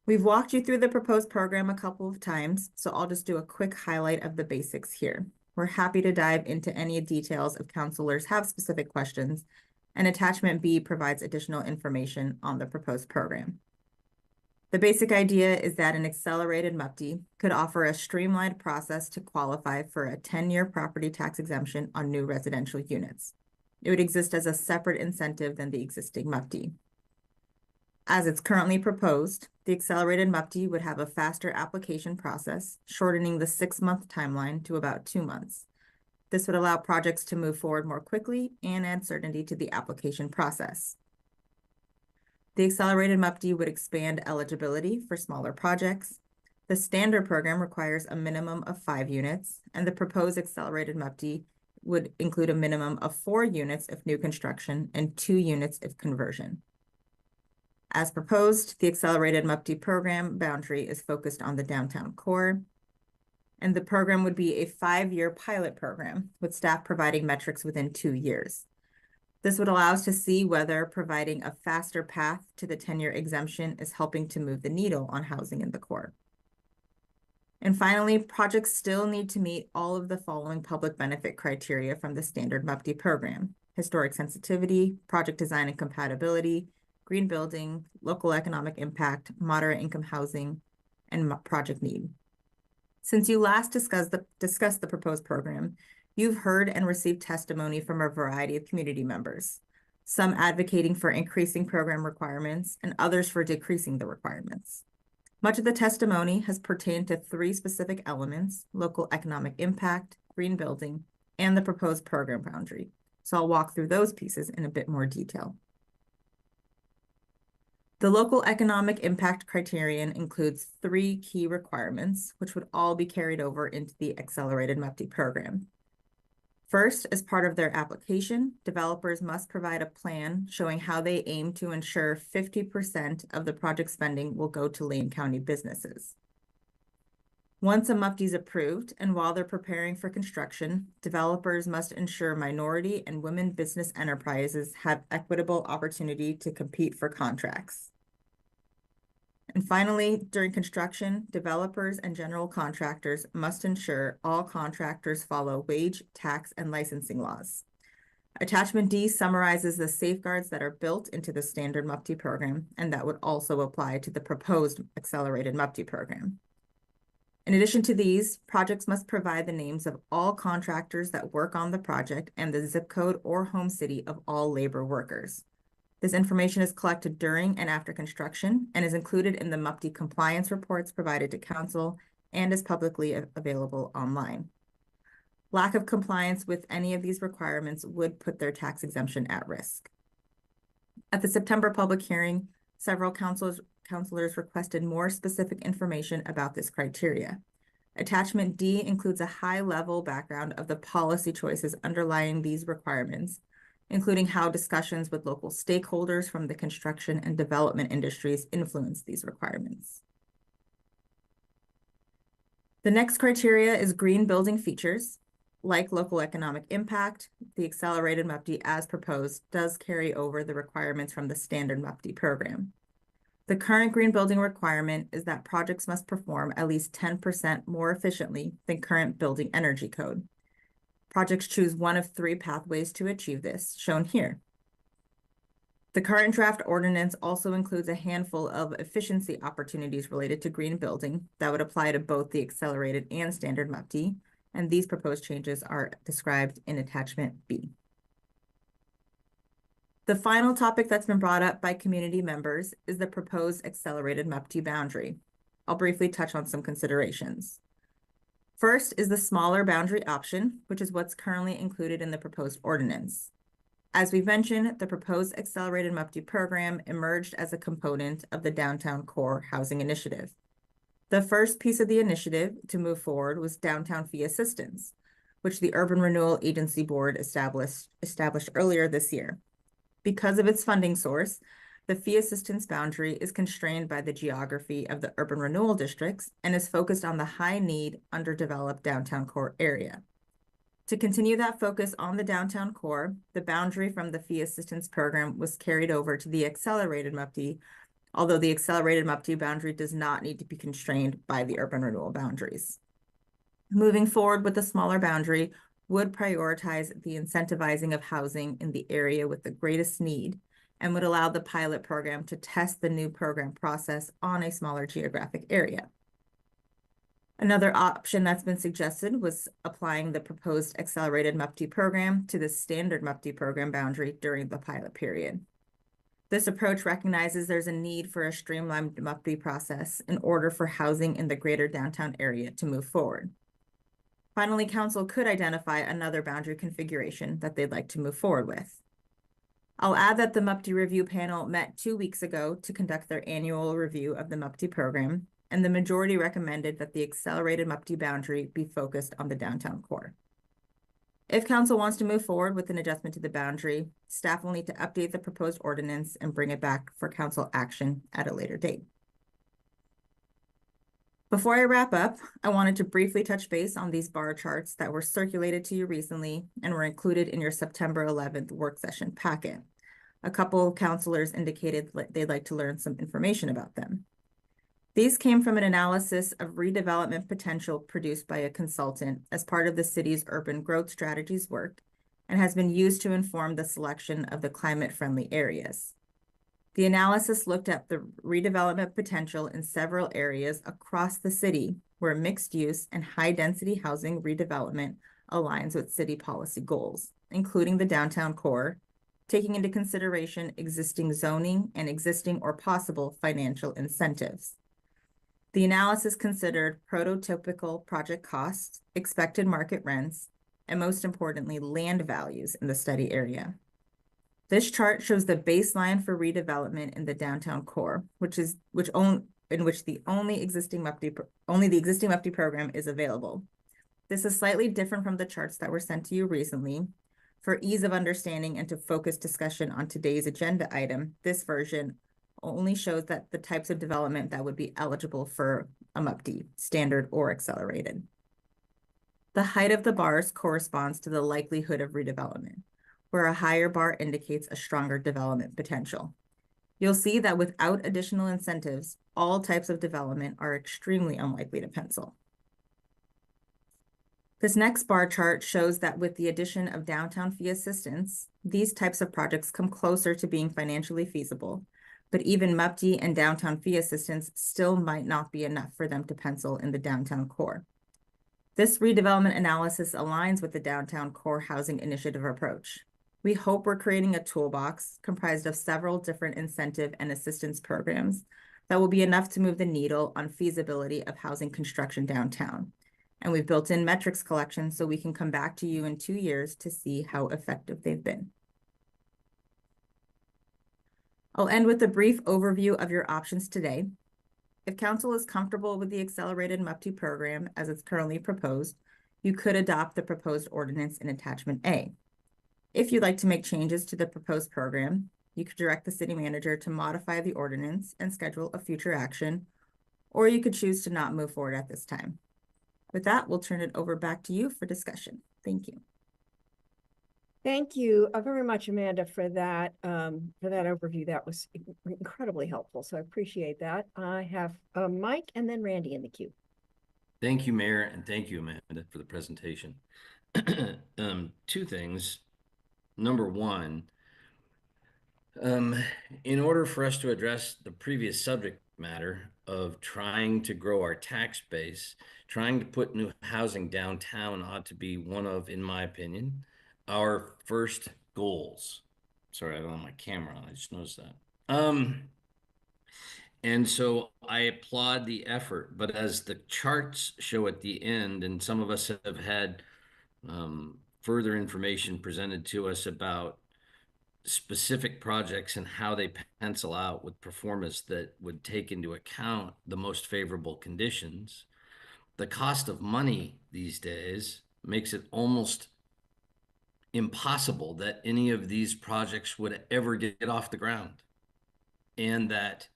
We've walked you through the proposed program a couple of times, so I'll just do a quick highlight of the basics here. We're happy to dive into any details if councilors have specific questions, and Attachment B provides additional information on the proposed program. The basic idea is that an accelerated MEPT could offer a streamlined process to qualify for a 10-year property tax exemption on new residential units. It would exist as a separate incentive than the existing MEPT. As it's currently proposed, the accelerated MEPT would have a faster application process, shortening the 6-month timeline to about 2 months. This would allow projects to move forward more quickly and add certainty to the application process. The accelerated MEPT would expand eligibility for smaller projects. The standard program requires a minimum of 5 units, and the proposed accelerated MEPT would include a minimum of 4 units if new construction and 2 units if conversion. As proposed, the accelerated MEPT program boundary is focused on the downtown core, and the program would be a 5-year pilot program with staff providing metrics within 2 years. This would allow us to see whether providing a faster path to the 10-year exemption is helping to move the needle on housing in the core. And finally, projects still need to meet all of the following public benefit criteria from the standard MEPT program: historic sensitivity, project design and compatibility, green building, local economic impact, moderate income housing, and project need. Since you last discussed the proposed program, you've heard and received testimony from a variety of community members, some advocating for increasing program requirements and others for decreasing the requirements. Much of the testimony has pertained to 3 specific elements: local economic impact, green building, and the proposed program boundary. So I'll walk through those pieces in a bit more detail. The local economic impact criterion includes 3 key requirements, which would all be carried over into the accelerated MEPT program. First, as part of their application, developers must provide a plan showing how they aim to ensure 50% of the project spending will go to Lane County businesses. Once a MEPT is approved, and while they're preparing for construction, developers must ensure minority and women business enterprises have equitable opportunity to compete for contracts. And finally, during construction, developers and general contractors must ensure all contractors follow wage, tax, and licensing laws. Attachment D summarizes the safeguards that are built into the standard MUPTI program, and that would also apply to the proposed accelerated MUPTI program. In addition to these, projects must provide the names of all contractors that work on the project and the zip code or home city of all labor workers. This information is collected during and after construction and is included in the MUPTI compliance reports provided to council and is publicly available online. Lack of compliance with any of these requirements would put their tax exemption at risk. At the September public hearing, several counselors requested more specific information about this criteria. Attachment D includes a high-level background of the policy choices underlying these requirements, including how discussions with local stakeholders from the construction and development industries influence these requirements. The next criteria is green building features. Like local economic impact, the accelerated MUPTI as proposed does carry over the requirements from the standard MUPTI program. The current green building requirement is that projects must perform at least 10% more efficiently than current building energy code. Projects choose one of 3 pathways to achieve this, shown here. The current draft ordinance also includes a handful of efficiency opportunities related to green building that would apply to both the accelerated and standard MUPTI, and these proposed changes are described in attachment B. The final topic that's been brought up by community members is the proposed accelerated MUPTI boundary. I'll briefly touch on some considerations. First is the smaller boundary option, which is what's currently included in the proposed ordinance. As we've mentioned, the proposed accelerated MUPTI program emerged as a component of the Downtown Core Housing Initiative. The first piece of the initiative to move forward was downtown fee assistance, which the Urban Renewal Agency Board established earlier this year. Because of its funding source, the fee assistance boundary is constrained by the geography of the urban renewal districts and is focused on the high-need, underdeveloped downtown core area. To continue that focus on the downtown core, the boundary from the fee assistance program was carried over to the accelerated MUPTI, although the accelerated MUPTI boundary does not need to be constrained by the urban renewal boundaries. Moving forward with the smaller boundary would prioritize the incentivizing of housing in the area with the greatest need and would allow the pilot program to test the new program process on a smaller geographic area. Another option that's been suggested was applying the proposed accelerated MUPTI program to the standard MUPTI program boundary during the pilot period. This approach recognizes there's a need for a streamlined MUPTI process in order for housing in the greater downtown area to move forward. Finally, council could identify another boundary configuration that they'd like to move forward with. I'll add that the MUPTI review panel met 2 weeks ago to conduct their annual review of the MUPTI program, and the majority recommended that the accelerated MUPTI boundary be focused on the downtown core. If council wants to move forward with an adjustment to the boundary, staff will need to update the proposed ordinance and bring it back for council action at a later date. Before I wrap up, I wanted to briefly touch base on these bar charts that were circulated to you recently and were included in your September 11th work session packet. A couple of counselors indicated they'd like to learn some information about them. These came from an analysis of redevelopment potential produced by a consultant as part of the city's urban growth strategies work and has been used to inform the selection of the climate-friendly areas. The analysis looked at the redevelopment potential in several areas across the city where mixed-use and high-density housing redevelopment aligns with city policy goals, including the downtown core, taking into consideration existing zoning and existing or possible financial incentives. The analysis considered prototypical project costs, expected market rents, and most importantly, land values in the study area. This chart shows the baseline for redevelopment in the downtown core, in which the only existing MUPTI program is available. This is slightly different from the charts that were sent to you recently. For ease of understanding and to focus discussion on today's agenda item, this version only shows that the types of development that would be eligible for a MUPTI, standard or accelerated. The height of the bars corresponds to the likelihood of redevelopment, where a higher bar indicates a stronger development potential. You'll see that without additional incentives, all types of development are extremely unlikely to pencil. This next bar chart shows that with the addition of downtown fee assistance, these types of projects come closer to being financially feasible, but even MUPD and downtown fee assistance still might not be enough for them to pencil in the downtown core. This redevelopment analysis aligns with the downtown core housing initiative approach. We hope we're creating a toolbox comprised of several different incentive and assistance programs that will be enough to move the needle on feasibility of housing construction downtown. And we've built in metrics collection so we can come back to you in 2 years to see how effective they've been. I'll end with a brief overview of your options today. If council is comfortable with the accelerated MUPTI program as it's currently proposed, you could adopt the proposed ordinance in attachment A. If you'd like to make changes to the proposed program, you could direct the city manager to modify the ordinance and schedule a future action, or you could choose to not move forward at this time. With that, we'll turn it over back to you for discussion. Thank you. Thank you very much, Amanda, for that overview. That was incredibly helpful. So I appreciate that. I have Mike and then Randy in the queue. Thank you, Mayor, and thank you, Amanda, for the presentation. 2 things. Number one, in order for us to address the previous subject matter of trying to grow our tax base, trying to put new housing downtown ought to be one of, in my opinion, our first goals. Sorry, I don't have my camera on. I just noticed that. And so I applaud the effort, but as the charts show at the end, and some of us have had further information presented to us about specific projects and how they pencil out with performance that would take into account the most favorable conditions, the cost of money these days makes it almost impossible that any of these projects would ever get off the ground. And that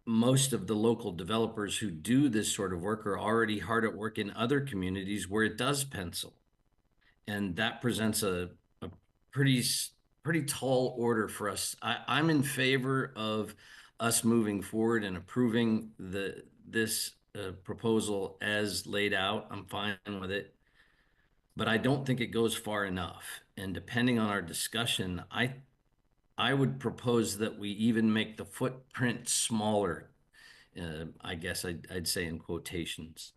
most of the local developers who do this sort of work are already hard at work in other communities where it does pencil. And that presents a pretty tall order for us. I'm in favor of us moving forward and approving this proposal as laid out. I'm fine with it, but I don't think it goes far enough. And depending on our discussion, I would propose that we even make the footprint smaller. I guess I'd say in quotations.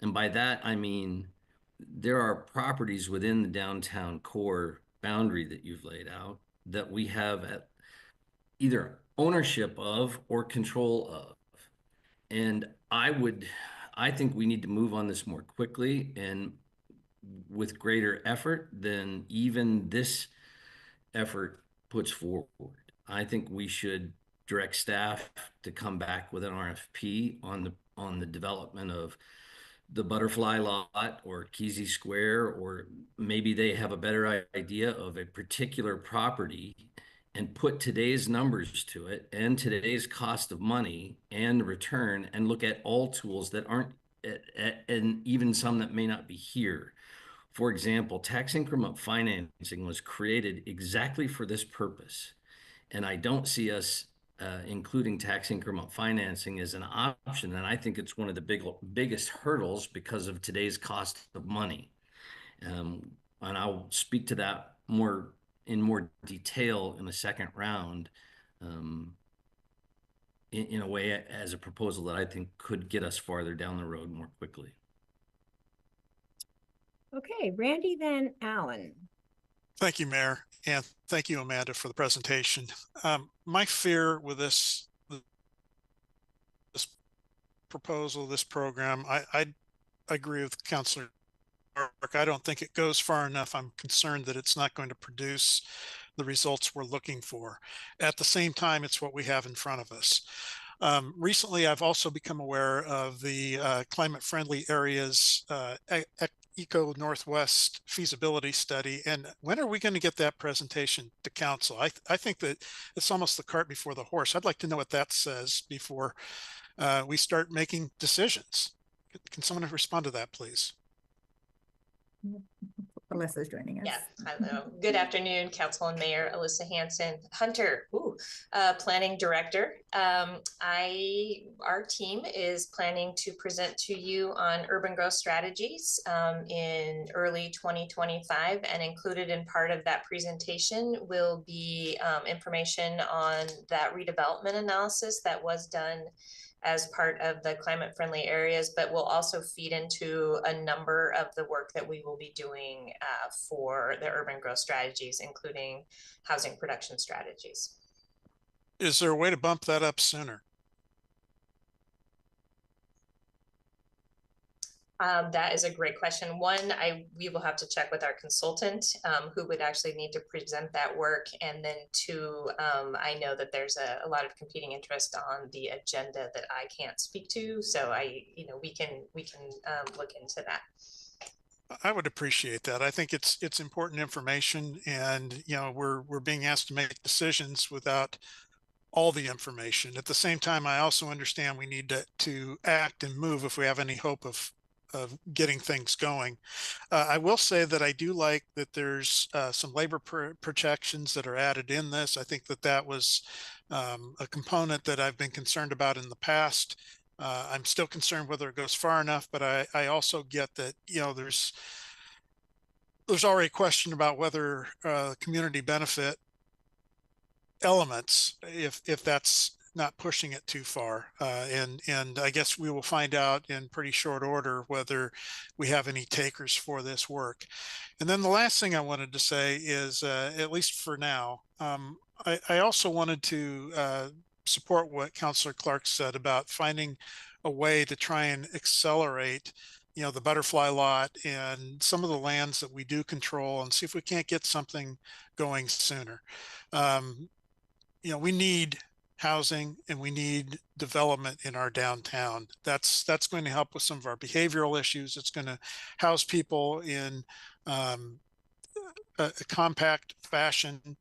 And by that, I mean, there are properties within the downtown core boundary that you've laid out that we have either ownership of or control of. And I think we need to move on this more quickly and with greater effort than even this effort puts forward. I think we should direct staff to come back with an RFP on the development of the Butterfly Lot or Kesey Square, or maybe they have a better idea of a particular property and put today's numbers to it and today's cost of money and return and look at all tools that aren't, and even some that may not be here. For example, tax increment financing was created exactly for this purpose. And I don't see us including tax increment financing as an option. And I think it's one of the biggest hurdles because of today's cost of money. And I'll speak to that in more detail in the second round in a way as a proposal that I think could get us farther down the road more quickly. Okay, Randy, then Alan. Thank you, Mayor, and thank you, Amanda, for the presentation. My fear with this proposal, this program, I agree with Councilor Clark. I don't think it goes far enough. I'm concerned that it's not going to produce the results we're looking for. At the same time, it's what we have in front of us. Recently, I've also become aware of the climate-friendly areas Eco Northwest feasibility study. And when are we going to get that presentation to council? I think that it's almost the cart before the horse. I'd like to know what that says before we start making decisions. Can someone respond to that, please? Alyssa's joining us. Yeah, hello. Good afternoon, Council and Mayor Alyssa Hanson. Hunter, Planning Director. Our team is planning to present to you on urban growth strategies in early 2025, and included in part of that presentation will be information on that redevelopment analysis that was done as part of the climate friendly areas, but will also feed into a number of the work that we will be doing for the urban growth strategies, including housing production strategies. Is there a way to bump that up sooner? That is a great question. One, we will have to check with our consultant who would actually need to present that work. And then two, I know that there's a lot of competing interest on the agenda that I can't speak to. So we can look into that. I would appreciate that. I think it's important information, and we're being asked to make decisions without all the information. At the same time, I also understand we need to act and move if we have any hope of getting things going. I will say that I do like that there's some labor protections that are added in this. I think that was a component that I've been concerned about in the past. I'm still concerned whether it goes far enough, but I also get that, there's already a question about whether community benefit elements, if that's not pushing it too far. And I guess we will find out in pretty short order whether we have any takers for this work. And then the last thing I wanted to say is, at least for now, I also wanted to support what Councillor Clark said about finding a way to try and accelerate the butterfly lot and some of the lands that we do control, and see if we can't get something going sooner. We need housing and we need development in our downtown. That's going to help with some of our behavioral issues. It's going to house people in a compact fashion.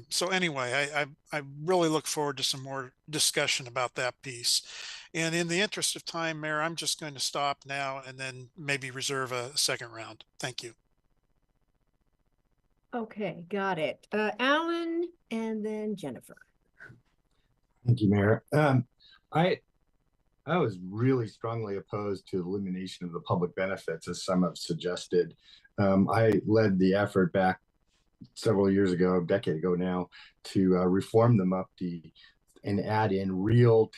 So anyway, I really look forward to some more discussion about that piece. And in the interest of time, Mayor, I'm just going to stop now and then maybe reserve a second round. Thank you. Okay, got it. Alan and then Jennifer. Thank you, Mayor. I was really strongly opposed to elimination of the public benefits, as some have suggested. I led the effort back several years ago, a decade ago now, to reform the MUPD and add in real